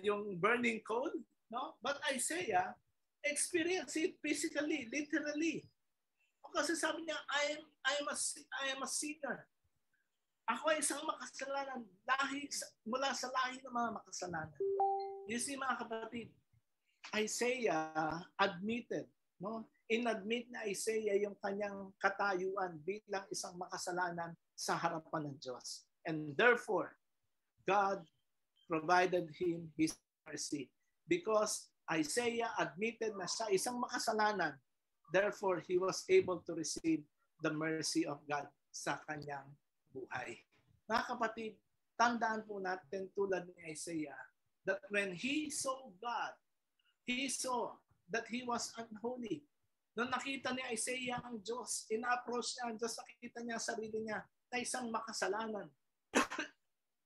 Yung burning coal, no? But Isaiah experienced it physically, literally. Kasi sabi niya, I am a sinner. Ako ay isang makasalanan mula sa lahi ng mga makasalanan. You see, mga kapatid, Isaiah admitted, no? Inadmit na Isaiah yung kanyang katayuan bilang isang makasalanan sa harapan ng Diyos. And therefore, God provided him His mercy. because Isaiah admitted na siya isang makasalanan. Therefore, he was able to receive the mercy of God sa kanyang buhay. Mga kapatid, tandaan po natin tulad ni Isaiah that when he saw God, he saw that he was unholy. Nung nakita ni Isaiah ang Diyos, ina-approach niya ang Diyos, nakita niya ang sarili niya na isang makasalanan.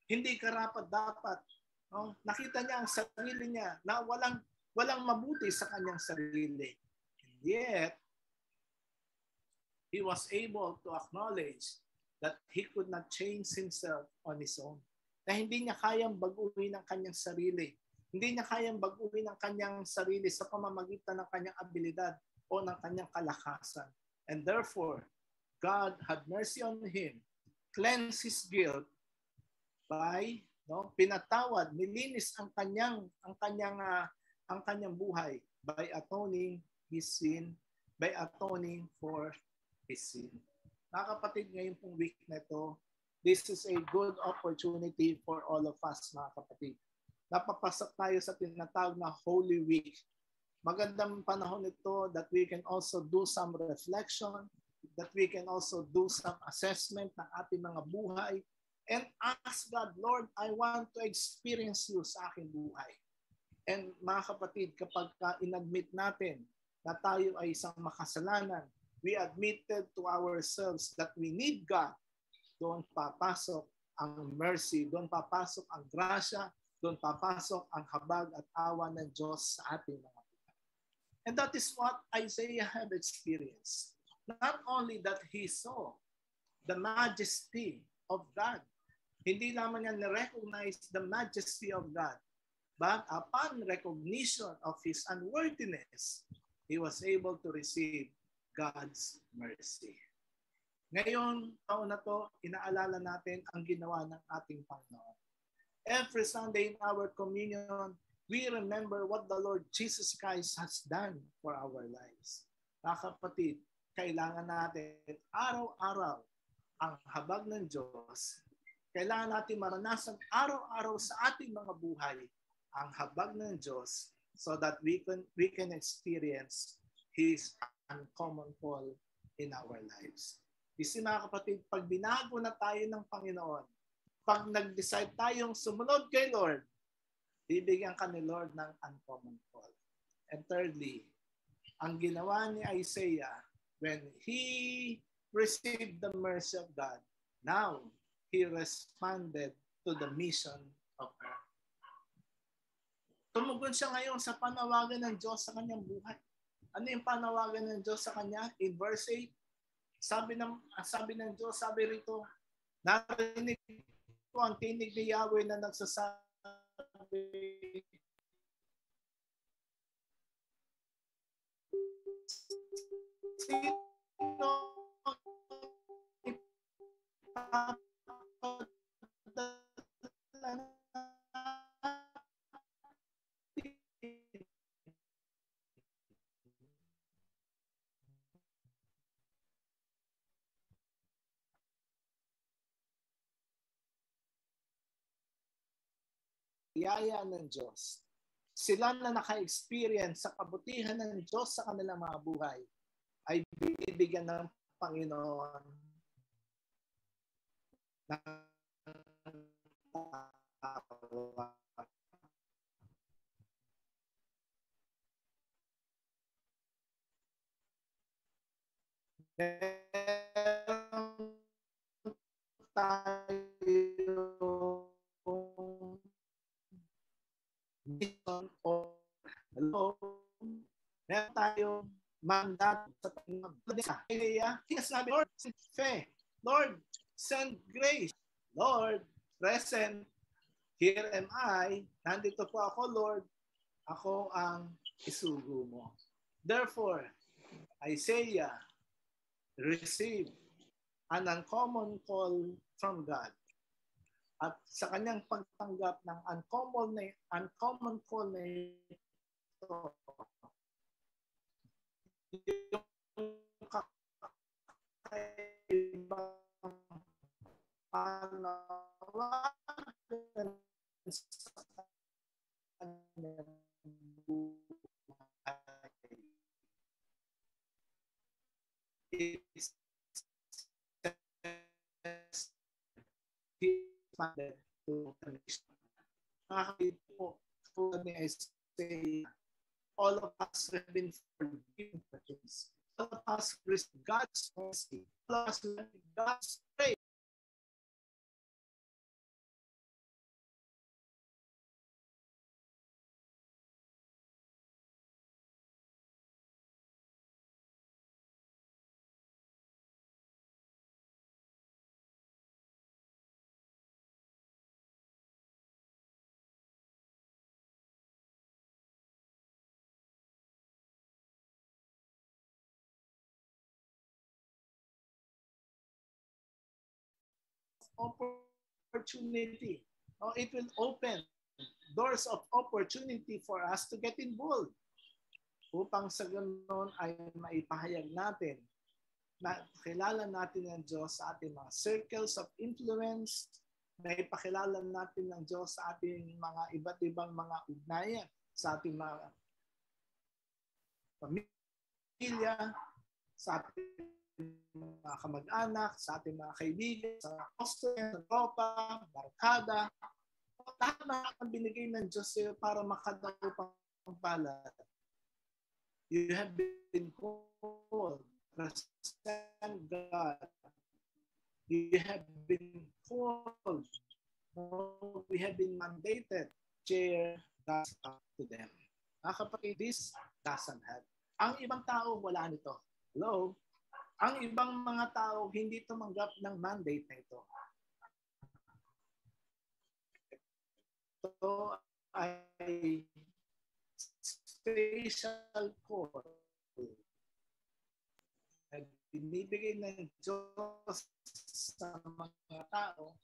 Hindi karapat-dapat. No? Nakita niya ang sarili niya na walang mabuti sa kanyang sarili. And yet, he was able to acknowledge that he could not change himself on his own. Na hindi niya kayang baguhin ang kanyang sarili. Hindi niya kayang baguhin ang kanyang sarili sa pamamagitan ng kanyang abilidad o ng kanyang kalakasan. And therefore, God had mercy on him, cleansed his guilt by pinatawad, nilinis ang kanyang buhay by atoning his sin, by atoning for his sin. Mga kapatid, ngayon pong week na ito, this is a good opportunity for all of us, mga kapatid. Napapasok tayo sa tinatawag na Holy Week. Magandang panahon ito that we can also do some reflection, that we can also do some assessment ng ating mga buhay, and ask God, Lord, I want to experience you sa aking buhay. And mga kapatid, kapag inadmit natin na tayo ay isang makasalanan, we admitted to ourselves that we need God, doon papasok ang mercy, doon papasok ang grasya, doon papasok ang habag at awa ng Diyos sa ating mga buhay. And that is what Isaiah had experienced. Not only that he saw the majesty of God, hindi lamang niya na-recognize the majesty of God, but upon recognition of his unworthiness, he was able to receive God's mercy. Ngayon, taon na to, inaalala natin ang ginawa ng ating Panginoon. Every Sunday in our communion, we remember what the Lord Jesus Christ has done for our lives. Mga kapatid, kailangan natin araw-araw ang habag ng Diyos. Kailangan natin maranasan araw-araw sa ating mga buhay ang habag ng Diyos so that we can experience His uncommon call in our lives. Kasi mga kapatid, pag binago na tayo ng Panginoon, pag nag-decide tayong sumunod kay Lord, bibigyan ka ni Lord ng uncommon call. And thirdly, ang ginawa ni Isaiah when he received the mercy of God, now he responded to the mission of God. Tumugon siya ngayon sa panawagan ng Diyos sa kanyang buhay. Ano yung panawagan ng Diyos sa kanya? In verse 8, sabi ng Diyos, sabi rito, narinig ko ang tinig ni Yahweh na nagsasabi, sino yaya ng Diyos. Sila na naka-experience sa kabutihan ng Diyos sa kanilang mga buhay ay bibigyan ng Panginoon ng tawa. Mission o meron tayong mandato sa Panginoon. Sinasabi, Lord, send faith. Lord, send grace. Lord, present. Here am I. Nandito po ako, Lord. Ako ang isugo mo. Therefore, Isaiah received an uncommon call from God. At sa kanyang pagtanggap ng uncommon call na ito, yung kakaibang panawagan sa kanyang buhay. It's expanded to the nation. Nakakita po, tulad ni Isaiah, all of us have been forgiven for things. All of us receive God's mercy. All of us receive God's grace. Opportunity. It will open doors of opportunity for us to get involved upang sa ganoon ay maipahayag natin na kilala natin ang Diyos sa ating mga circles of influence, maipakilala natin ang Diyos sa ating mga iba't ibang mga ugnayan, sa ating mga pamilya, sa ating mga kamag-anak, sa ating mga kaibigan, sa customer, sa tropa, barkada. Lahat na ang binigay ng Diyos sa'yo para makadayo pang palad. You have been called to represent God. You have been called. We have been mandated to share God's love to them. Kapatid, this doesn't have. Ang ibang tao, wala nito. Hello? Ang ibang mga tao hindi tumanggap ng mandate na ito. Ito ay special call na binibigay ng Diyos sa mga tao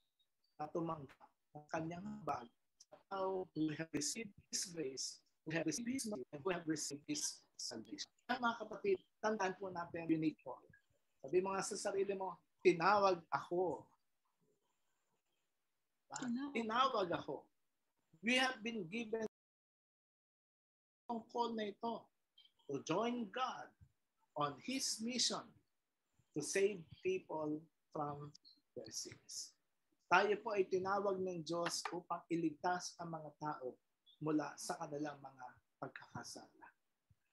na tumanggap ng kanyang bag. Sa tao who have received His grace, who have received His mercy, and who have received His salvation. Mga kapatid, tandaan po natin ang unique call. Sabi mo nga sa sarili mo, tinawag ako. Tinawag ako. We have been given ang call na ito to join God on His mission to save people from their sins. Tayo po ay tinawag ng Diyos upang iligtas ang mga tao mula sa kanilang mga pagkakasala.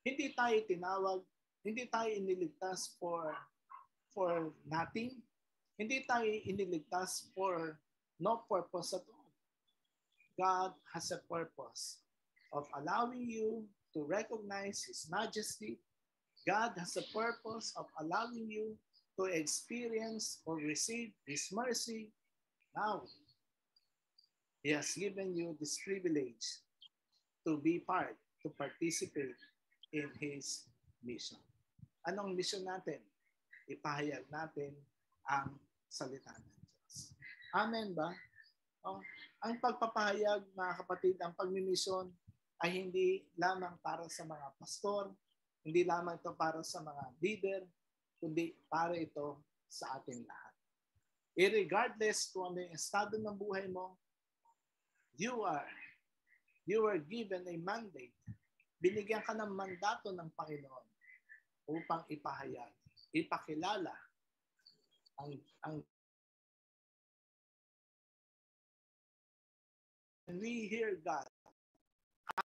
Hindi tayo tinawag, hindi tayo iniligtas for nothing. Hindi tayo iniligtas for no purpose at all. God has a purpose of allowing you to recognize His majesty. God has a purpose of allowing you to experience or receive His mercy. Now, He has given you this privilege to be part, to participate in His mission. Anong mission natin? Ipahayag natin ang salita ng Diyos. Amen ba? Ang pagpapahayag, mga kapatid, ang pagmimisyon ay hindi lamang para sa mga pastor, hindi lamang ito para sa mga leader, kundi para ito sa ating lahat. Irregardless kung ano yung estado ng buhay mo, you are given a mandate. Binigyan ka ng mandato ng Panginoon upang ipahayag, ipakilala ang we hear God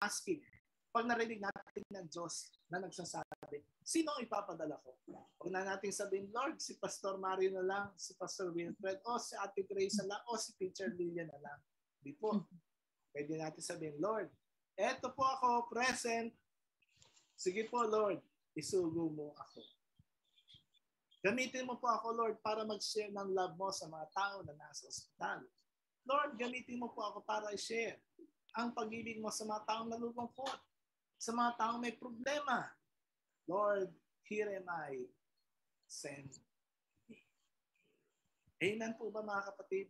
asking, pag narinig natin ng Diyos na nagsasabi, sino ang ipapadala ko? Huwag na natin sabihin, Lord, si Pastor Mario na lang, si Pastor Wilfred, o si Ate Grace na lang, o si Teacher Lilian na lang. Di po. Pwede natin sabihin, Lord, eto po ako, present. Sige po, Lord, isugo mo ako. Gamitin mo po ako, Lord, para mag-share ng love mo sa mga tao na nasa ospital. Lord, gamitin mo po ako para i-share ang pag-ibig mo sa mga taong nalulungkot, sa mga taong may problema. Lord, here am I, send me. Amen po ba, mga kapatid?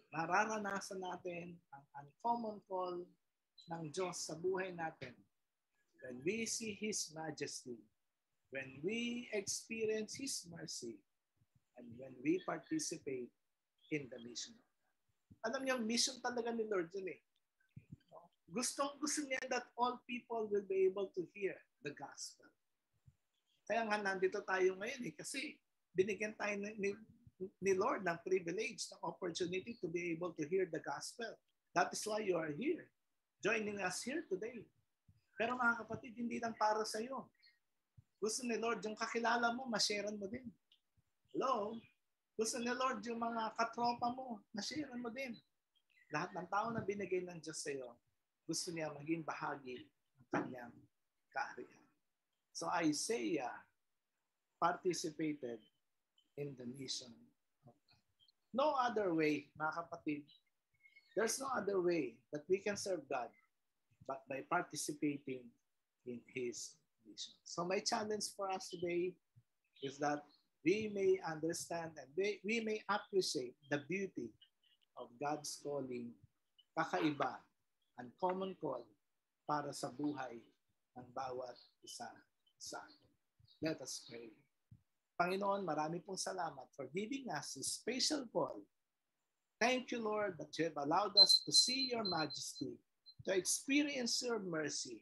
Mararanasan natin ang uncommon call ng Diyos sa buhay natin when we see His majesty, when we experience His mercy, and when we participate in the mission. Alam niyo, mission talaga ni Lord yun eh. Gusto niya that all people will be able to hear the gospel. Kaya nga nandito tayo ngayon kasi binigyan tayo ni Lord ng privilege, ng opportunity to be able to hear the gospel. That is why you are here, joining us here today. Pero mga kapatid, hindi lang para sa iyo. Gusto ni Lord yung kakilala mo, ma-sharean mo din. Hello? Gusto ni Lord yung mga katropa mo, ma-sharean mo din. Lahat ng tao na binigay ng Diyos sa iyo, gusto niya maging bahagi ng kanyang kaharian. So Isaiah participated in the mission of God. No other way, mga kapatid, there's no other way that we can serve God but by participating in His mission. So my challenge for us today is that we may understand and we may appreciate the beauty of God's calling, kakaiba, uncommon call para sa buhay ng bawat isa sa atin. Let us pray. Panginoon, marami pong salamat for giving us this special call. Thank you, Lord, that you have allowed us to see your majesty, to experience your mercy,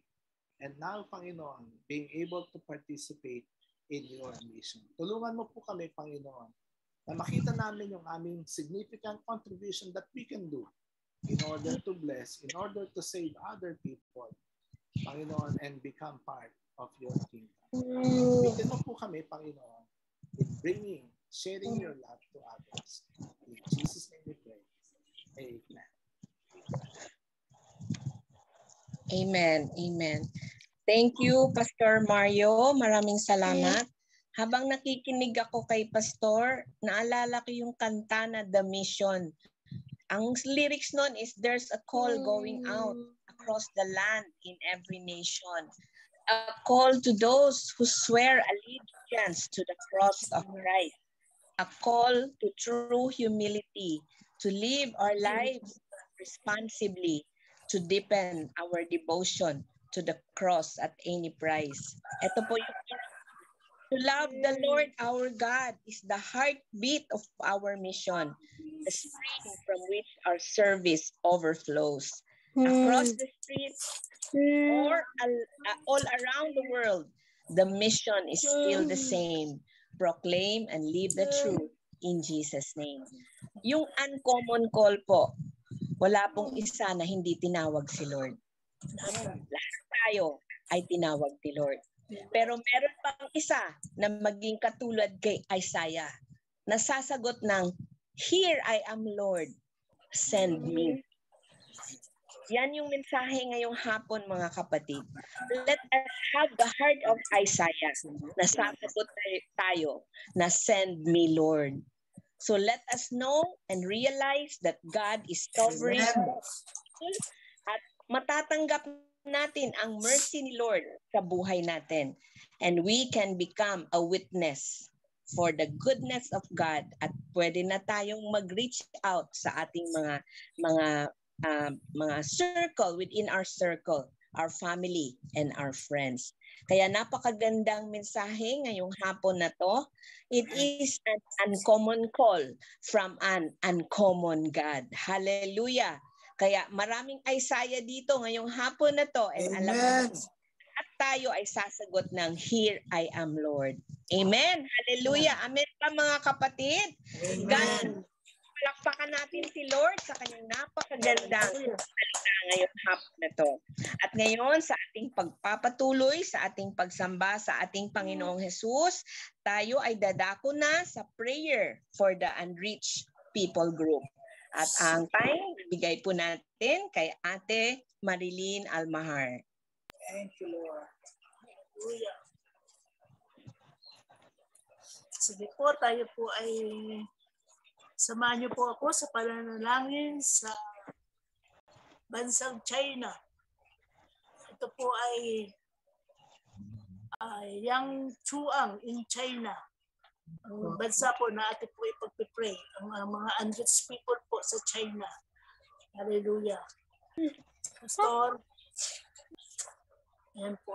and now, Panginoon, being able to participate in your mission. Tulungan mo po kami, Panginoon, na makita namin yung aming significant contribution that we can do in order to bless, in order to save other people, Panginoon, and become part of your kingdom. Bigyan mo po kami, Panginoon, in bringing, sharing your love to others. In Jesus' name we pray. Amen. Amen. Amen. Thank you, Pastor Mario. Maraming salamat. Habang nakikinig ako kay Pastor, naalala ko yung kanta na The Mission. Ang lyrics nun is, there's a call going out across the land in every nation. A call to those who swear allegiance to the cross of Christ. A call to true humility, to live our lives responsibly, to deepen our devotion to the cross at any price. Ito po yung to love the Lord our God is the heartbeat of our mission, the spring from which our service overflows. Across the streets or all around the world, the mission is still the same. Proclaim and live the truth in Jesus' name. Yung uncommon call po, wala pong isa na hindi tinawag si Lord. Lahat tayo ay tinawag ni Lord. Pero meron pang isa na maging katulad kay Isaiah, na sasagot ng, "Here I am, Lord, send me." Yan yung mensahe ngayong hapon, mga kapatid. Let us have the heart of Isaiah, na sasagot tayo, na send me, Lord. So let us know and realize that God is sovereign at matatanggap natin ang mercy ni Lord sa buhay natin. And we can become a witness for the goodness of God at pwede na tayong mag-reach out sa ating mga circle, within our circle, our family and our friends. Kaya napakagandang mensahe ngayong hapon na to. It is an uncommon call from an uncommon God. Hallelujah. Kaya maraming Isaiah dito ngayong hapon na to. And alam mo, at tayo ay sasagot ng, "Here I am, Lord." Amen. Hallelujah. Amen pa, mga kapatid. Amen. Palakpakan natin si Lord sa kanyang napakagandang salita ngayong hapon na to. At ngayon, sa ating pagpapatuloy, sa ating pagsamba sa ating Panginoong Jesus, tayo ay dadako na sa prayer for the unreached people group. At ang time, bigay po natin kay Ate Marilyn Almahar. Thank you, Lord. Hallelujah. Sige po, tayo po ay samahan niyo po ako sa pananalangin sa bansang China. Ito po ay Yangchuang in China. Ang bansa po na atin po ipagpipray. Ang mga unreached people po sa China. Hallelujah. Pastor, yan po.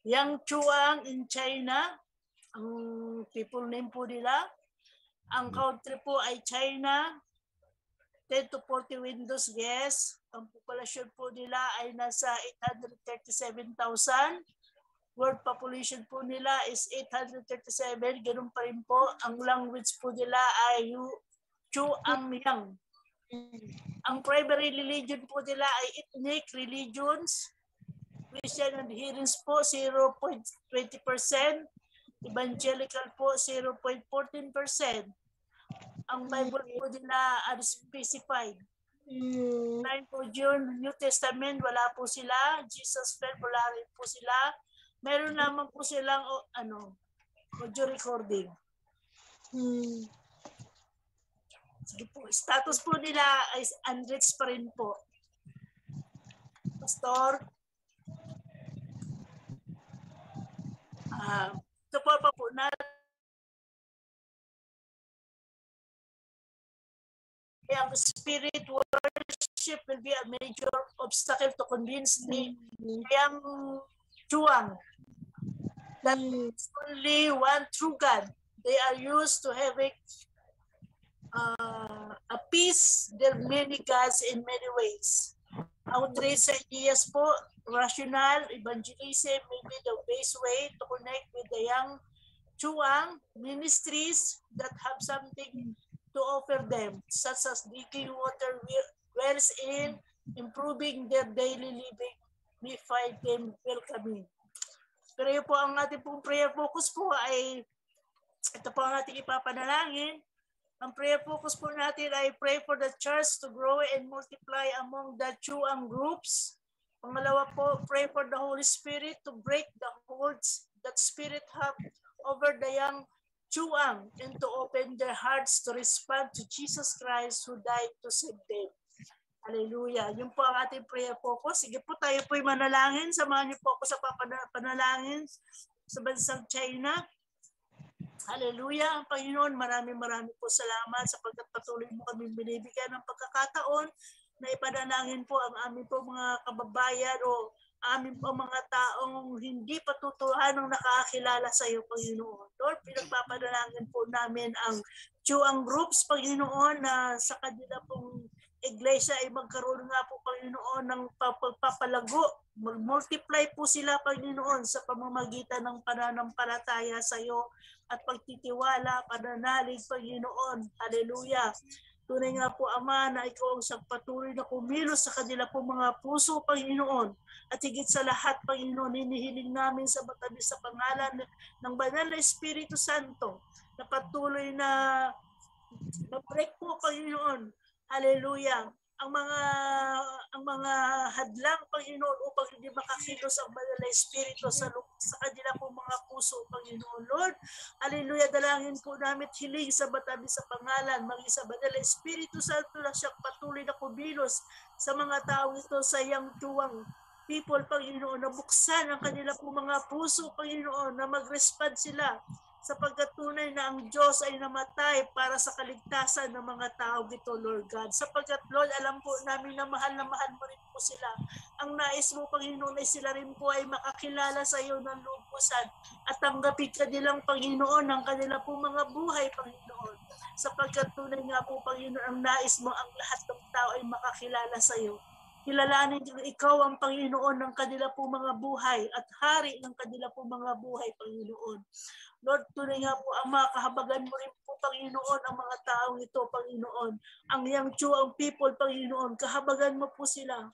Yangchuang in China. Ang people name po nila. Ang country po ay China. 10 to 40 windows, yes. ang populasyon po nila ay nasa 837,000. World population po nila is 837. Ganun pa rin po. Ang language po nila ay Chuang-Yang. Ang primary religion po nila ay ethnic religions. Christian adherence po 0.20%. Evangelical po 0.14%. Ang Bible po nila are specified. 9 po June, New Testament, wala po sila. Jesus Christ, wala rin po sila. Meron naman po silang audio recording. Sige po, status po nila ay unreached pa rin po. Pastor? Ito po natin. Ang spirit worship will be a major obstacle to convince the young Chuang that it's only one true God. They are used to having appease their many gods in many ways. Outrage ideas po, rational evangelism may be the best way to connect with the young Chuang ministries that have something to offer them, such as drinking water wells in improving their daily living. We find them welcoming. Pero yun po ang ating pong prayer focus po ay, ito po ang ating ipapanalangin. Ang prayer focus po natin ay pray for the church to grow and multiply among the Chuang groups. Pangalawa po, pray for the Holy Spirit to break the holds that Spirit have over the young Chuang and to open their hearts to respond to Jesus Christ who died to save them. Hallelujah. Yun po ang ating prayer focus. Sige po, tayo po'y manalangin. Samahan niyo po ako sa panalangin sa bansang China. Hallelujah. Ang Panginoon, maraming po salamat sapagkat patuloy mo kami binibigyan ng pagkakataon na ipanalangin po ang aming po mga kababayan o amin po mga taong hindi patutuhan ng nakakilala sa iyo, Panginoon. Lord, pinagpapanalangin po namin ang Chuang groups, Panginoon, na sa kanila pong iglesia ay magkaroon nga po, Panginoon, ng pagpapalago. Mag-multiply po sila, Panginoon, sa pamamagitan ng pananampalataya sa iyo at pagtitiwala, pananalig, Panginoon. Hallelujah. Tunay nga po, Ama, na ikaw ang patuloy na kumilos sa kanila po mga puso, Panginoon. At higit sa lahat, Panginoon, hinihiling namin sa matamis sa pangalan ng Banal na Espiritu Santo na patuloy na ma-break po, Panginoon. Hallelujah. Ang mga hadlang, Panginoon, upang hindi makakilos ang Banal na Espiritu sa kanila po mga puso, Panginoon. Lord, hallelujah, dalangin po namin hiling sa matamis sa pangalan, maging sa Banal na Espiritu Santo na siyang patuloy na kumilos sa mga taong ito sa iyang Chuang people, Panginoon, na buksan ang kanila po mga puso, Panginoon, na mag-respond sila sapagkat tunay na ang Diyos ay namatay para sa kaligtasan ng mga tao ito, Lord God. Sapagkat, Lord, alam po namin na mahal mo rin po sila. Ang nais mo, Panginoon, ay sila rin po ay makakilala sa iyo ng lubusan at tanggapin kanilang, Panginoon, ang kanila po mga buhay, Panginoon. Sapagkat tunay nga po, Panginoon, ang nais mo, ang lahat ng tao ay makakilala sa iyo. Kilalanin din ikaw ang Panginoon ng kanila po mga buhay at hari ng kanila po mga buhay, Panginoon. Lord, tunay nga po, Ama, kahabagan mo rin po, Panginoon, ang mga taong ito, Panginoon. Ang young Chuang people, Panginoon, kahabagan mo po sila.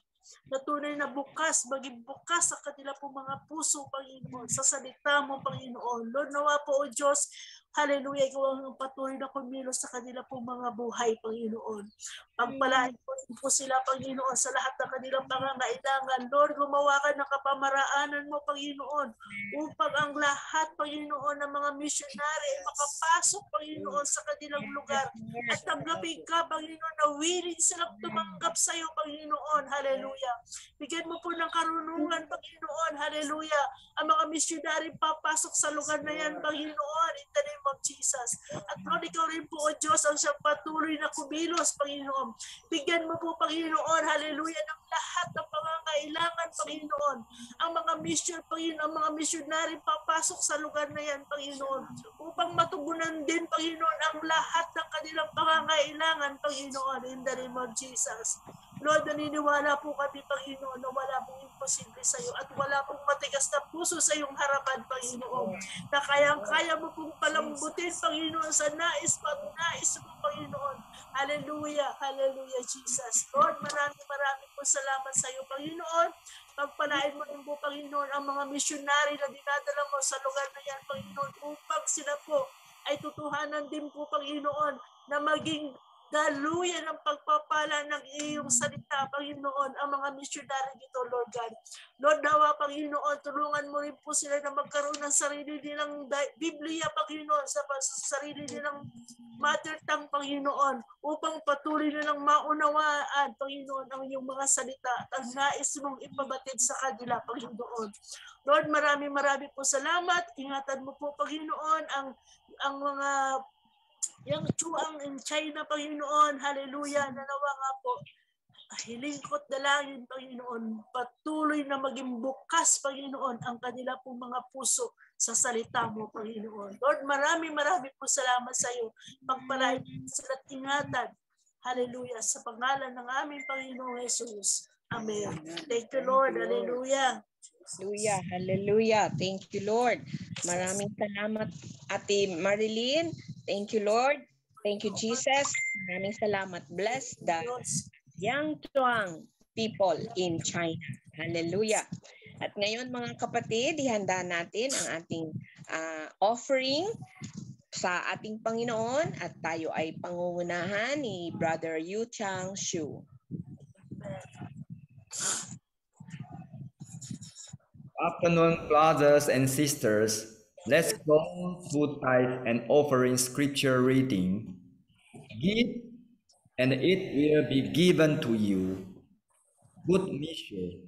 Na tunay na bukas, maging bukas sa kanila po mga puso, Panginoon, sa salita mo, Panginoon. Lord, nawa po, O Diyos, hallelujah, ikaw ang patuloy na kumilos sa kanila po mga buhay, Panginoon. Pagpalain po sila, Panginoon, sa lahat ng kanilang pangangailangan. Lord, gumawa ka ng kapamaraanan mo, Panginoon, upang ang lahat, Panginoon, ng mga missionary ay makapasok, Panginoon, sa kanilang lugar. At tanggapin ka, Panginoon, na willing silang tumanggap sa iyo, Panginoon. Hallelujah. Bigyan mo po ng karunungan, Panginoon. Hallelujah. Ang mga missionary papasok sa lugar na yan, Panginoon, in the name of Jesus. At Lord, ikaw rin po, O Diyos, ang siyang patuloy na kumilos, Panginoon. Bigyan mo po, Panginoon, hallelujah, ng lahat ng pangangailangan, Panginoon. Ang mga mission, Panginoon, ang mga missionary papasok sa lugar na yan, Panginoon, upang matugunan din, Panginoon, ang lahat ng kanilang pangangailangan, Panginoon, in the name of Jesus. Lord, naniniwala po kami, Panginoon, na wala pong imposible sa iyo at wala pong matigas na puso sa iyong harapan, Panginoon, na kaya mo pong palambutin, Panginoon, sa nais mo, Panginoon. Hallelujah, hallelujah, Jesus. Lord, maraming po salamat sa iyo, Panginoon. Pagpalain mo rin po, Panginoon, ang mga misyonary na dinadala mo sa lugar na yan, Panginoon, upang sila po ay tutuhanan din po, Panginoon, na maging daluyan ng pagpapala ng iyong salita, Panginoon, ang mga missionary dito, Lord God. Lord, nawa, Panginoon, tulungan mo rin po sila na magkaroon ng sarili nilang Biblia, Panginoon, sa sarili nilang mother tongue, Panginoon, upang patuloy nilang maunawaan, Panginoon, ang iyong mga salita at ang nais mong ipabatid sa kanila, Panginoon. Lord, maraming po salamat. Ingatan mo po, Panginoon, ang mga yung Chuang in China, Panginoon, hallelujah, nanawa nga po, hilingkot dalangin, Panginoon, patuloy na maging bukas, Panginoon, ang kanila pong mga puso sa salita mo, Panginoon. Lord, maraming po salamat sa iyo. Pagpalain sila at ingatan, hallelujah, sa pangalan ng aming Panginoong Jesus. Amen. Thank you, Lord. Hallelujah. Hallelujah, hallelujah. Thank you, Lord. Maraming salamat, Ate Marilyn. Thank you, Lord. Thank you, Jesus. Maraming salamat. Bless the young Chuang people in China. Hallelujah. At ngayon, mga kapatid, ihanda natin ang ating offering sa ating Panginoon at tayo ay pangungunahan ni Brother Yu Chang Shu. Afternoon, brothers and sisters. Let's go to tithe and offering scripture reading. Give, and it will be given to you. Good measure,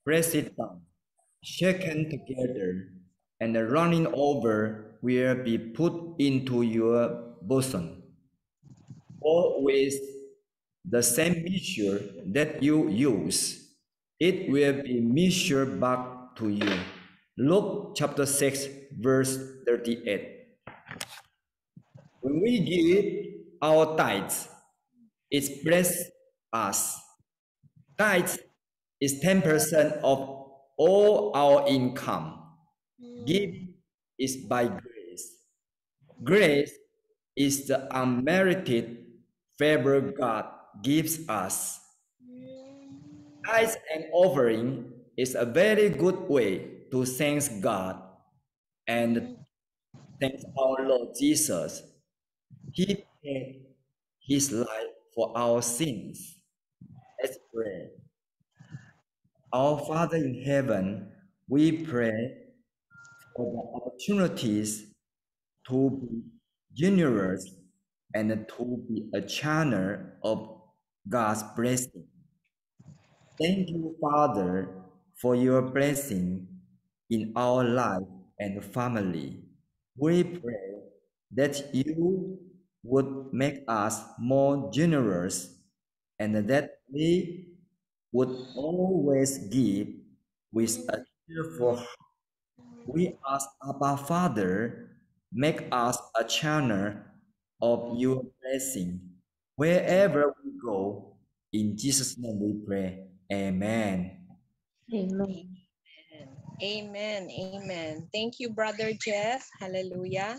press it down, shaken together, and running over will be put into your bosom. For with the same measure that you use, it will be measured back to you. Luke chapter 6, verse 38. When we give our tithes, it blesses us. Tithes is 10% of all our income. Give is by grace. Grace is the unmerited favor God gives us. Tithes and offering is a very good way to thank God and thank our Lord Jesus. He paid his life for our sins. Let's pray. Our Father in heaven, we pray for the opportunities to be generous and to be a channel of God's blessing. Thank you, Father, for your blessing in our life and family. We pray that you would make us more generous and that we would always give with a cheerful heart. We ask Abba Father, make us a channel of your blessing wherever we go. In Jesus' name we pray. Amen. Amen. Amen. Amen. Thank you, Brother Jeff. Hallelujah.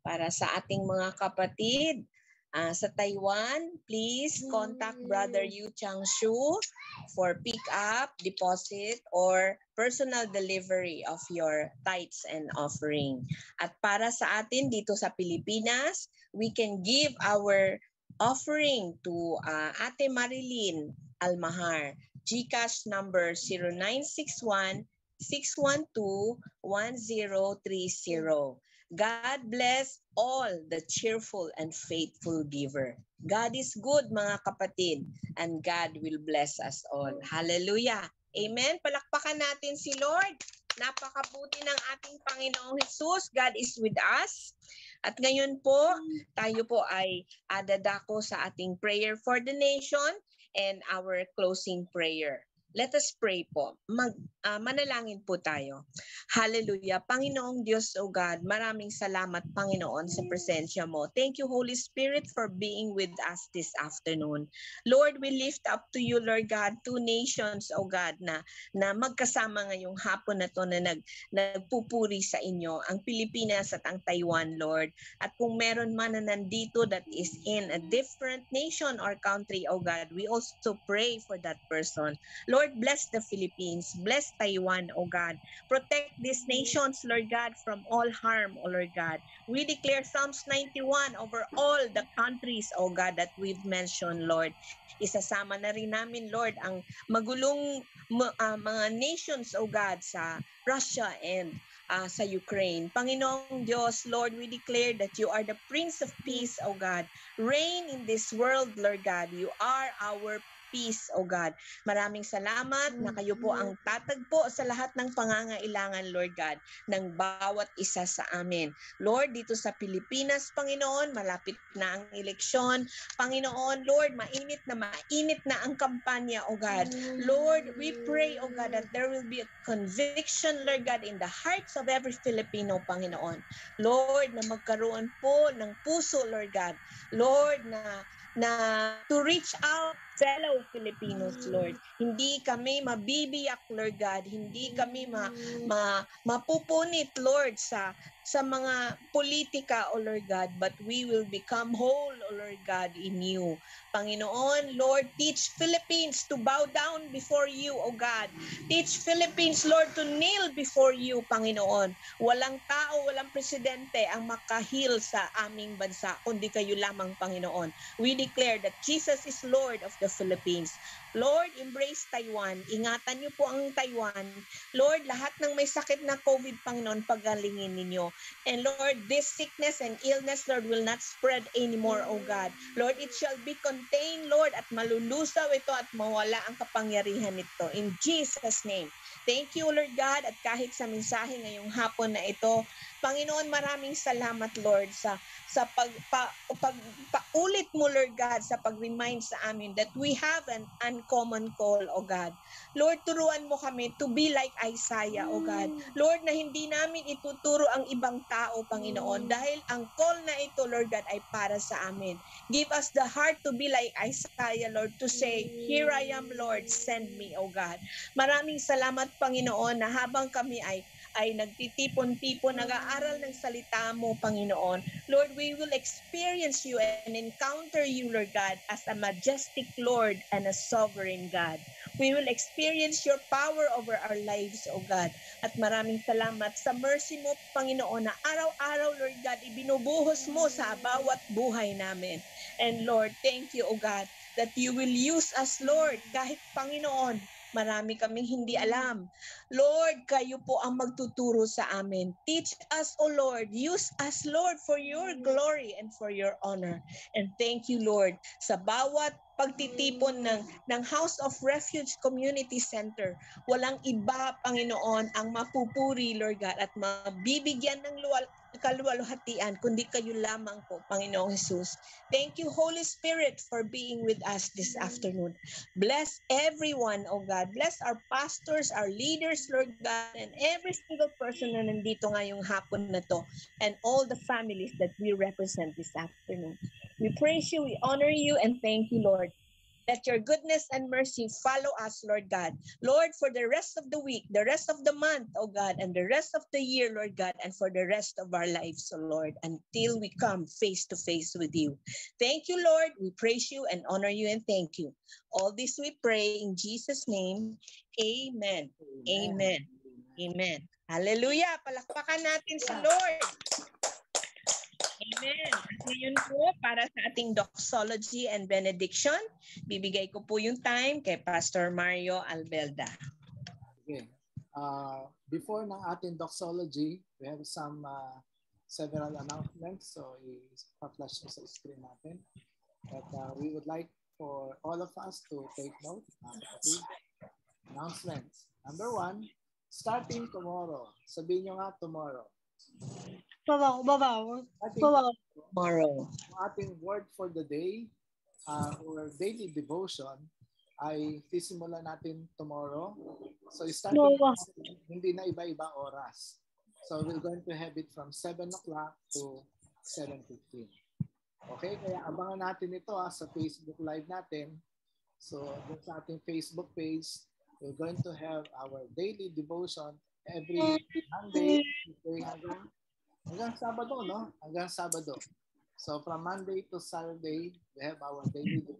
Para sa ating mga kapatid sa Taiwan, please contact Brother Yu Chang Shu for pick-up, deposit, or personal delivery of your tithes and offering. At para sa atin dito sa Pilipinas, we can give our offering to Ate Marilyn Almahar. GCash number 0961-612-1030. God bless all the cheerful and faithful giver. God is good, mga kapatid, and God will bless us all. Hallelujah. Amen. Palakpakan natin si Lord. Napakabuti ng ating Panginoong Jesus. God is with us. At ngayon po, tayo po ay dadako sa ating prayer for the nation and our closing prayer. Let us pray po. Manalangin po tayo. Hallelujah. Panginoong Diyos, O God, maraming salamat, Panginoon, sa presensya mo. Thank you, Holy Spirit, for being with us this afternoon. Lord, we lift up to you, Lord God, two nations, O God, na magkasama ngayong hapon na to na nagpupuri sa inyo, ang Pilipinas at ang Taiwan, Lord. At kung meron man na nandito that is in a different nation or country, O God, we also pray for that person. Lord, bless the Philippines, bless Taiwan, O God. Protect these nations, Lord God, from all harm, O Lord God. We declare Psalms 91 over all the countries, O God, that we've mentioned, Lord. Isasama na rin namin, Lord, ang magulong mga nations, O God, sa Russia and sa Ukraine. Panginoong Diyos, Lord, we declare that you are the Prince of Peace, O God. Reign in this world, Lord God. You are our peace, O God. Maraming salamat na kayo po ang tatagpo sa lahat ng pangangailangan, Lord God, ng bawat isa sa amin. Lord, dito sa Pilipinas, Panginoon, malapit na ang eleksyon. Panginoon, Lord, mainit na ang kampanya, O God. Lord, we pray, O God, that there will be a conviction, Lord God, in the hearts of every Filipino, Panginoon. Lord, na magkaroon po ng puso, Lord God. Lord, na to reach out fellow Filipinos, Lord. Hindi kami mabibiyak, Lord God. Hindi kami mapupunit, Lord, sa mga politika, O Lord God, but we will become whole, O Lord God, in you. Panginoon, Lord, teach Philippines to bow down before you, O God. Teach Philippines, Lord, to kneel before you, Panginoon. Walang tao, walang presidente ang makahil sa aming bansa, kundi kayo lamang, Panginoon. We declare that Jesus is Lord of the Philippines. Lord, embrace Taiwan. Ingatan niyo po ang Taiwan. Lord, lahat ng may sakit na COVID, Panginoon, pagalingin ninyo. And Lord, this sickness and illness, Lord, will not spread anymore, O God. Lord, it shall be contained, Lord, at malulusaw ito at mawala ang kapangyarihan nito. In Jesus' name. Thank you, Lord God, at kahit sa mensahe ngayong hapon na ito, Panginoon, maraming salamat, Lord, sa paulit mo, Lord God, sa pag-remind sa amin that we have an uncommon call, O God. Lord, turuan mo kami to be like Isaiah, O God. Lord, na hindi namin ituturo ang ibang tao, Panginoon, dahil ang call na ito, Lord God, ay para sa amin. Give us the heart to be like Isaiah, Lord, to say, here I am, Lord, send me, O God. Maraming salamat, Panginoon, na habang kami ay nagtitipon-tipon, nag-aaral ng salita mo, Panginoon. Lord, we will experience you and encounter you, Lord God, as a majestic Lord and a sovereign God. We will experience your power over our lives, O God. At maraming salamat sa mercy mo, Panginoon, na araw-araw, Lord God, ibinubuhos mo sa bawat buhay namin. And Lord, thank you, O God, that you will use us, Lord, kahit, Panginoon, marami kaming hindi alam. Lord, kayo po ang magtuturo sa amin. Teach us, O Lord. Use us, Lord, for your glory and for your honor. And thank you, Lord, sa bawat pagtitipon ng House of Refuge Community Center. Walang iba, Panginoon, ang mapupuri, Lord God, at mabibigyan ng kaluwalhatian, kundi kayo lamang po, Panginoong Jesus. Thank you, Holy Spirit, for being with us this afternoon. Bless everyone, O God. Bless our pastors, our leaders, Lord God, and every single person na nandito ngayong hapon na to, and all the families that we represent this afternoon. We praise you, we honor you, and thank you, Lord. Let your goodness and mercy follow us, Lord God. Lord, for the rest of the week, the rest of the month, O God, and the rest of the year, Lord God, and for the rest of our lives, O Lord, until we come face to face with you. Thank you, Lord. We praise you and honor you and thank you. All this we pray in Jesus' name. Amen. Amen. Amen. Hallelujah. Palakpakan natin sa Lord. Amen. At ngayon po, para sa ating doxology and benediction, bibigay ko po yung time kay Pastor Mario Albelda. Okay. Before ng ating doxology, we have several announcements. So, i-flash ko sa screen natin. But we would like for all of us to take note of the announcements. Number 1, starting tomorrow. Sabihin nyo nga tomorrow. Tomorrow. Ating word for the day or daily devotion ay sisimula natin tomorrow. So starting hindi na iba-iba oras. So we're going to have it from 7 o'clock to 7:15. Okay, kaya abangan natin ito sa Facebook Live natin. So sa ating Facebook page, we're going to have our daily devotion every Monday, Tuesday, hanggang Sabado, no? Hanggang Sabado. So from Monday to Saturday, we have our daily devotion.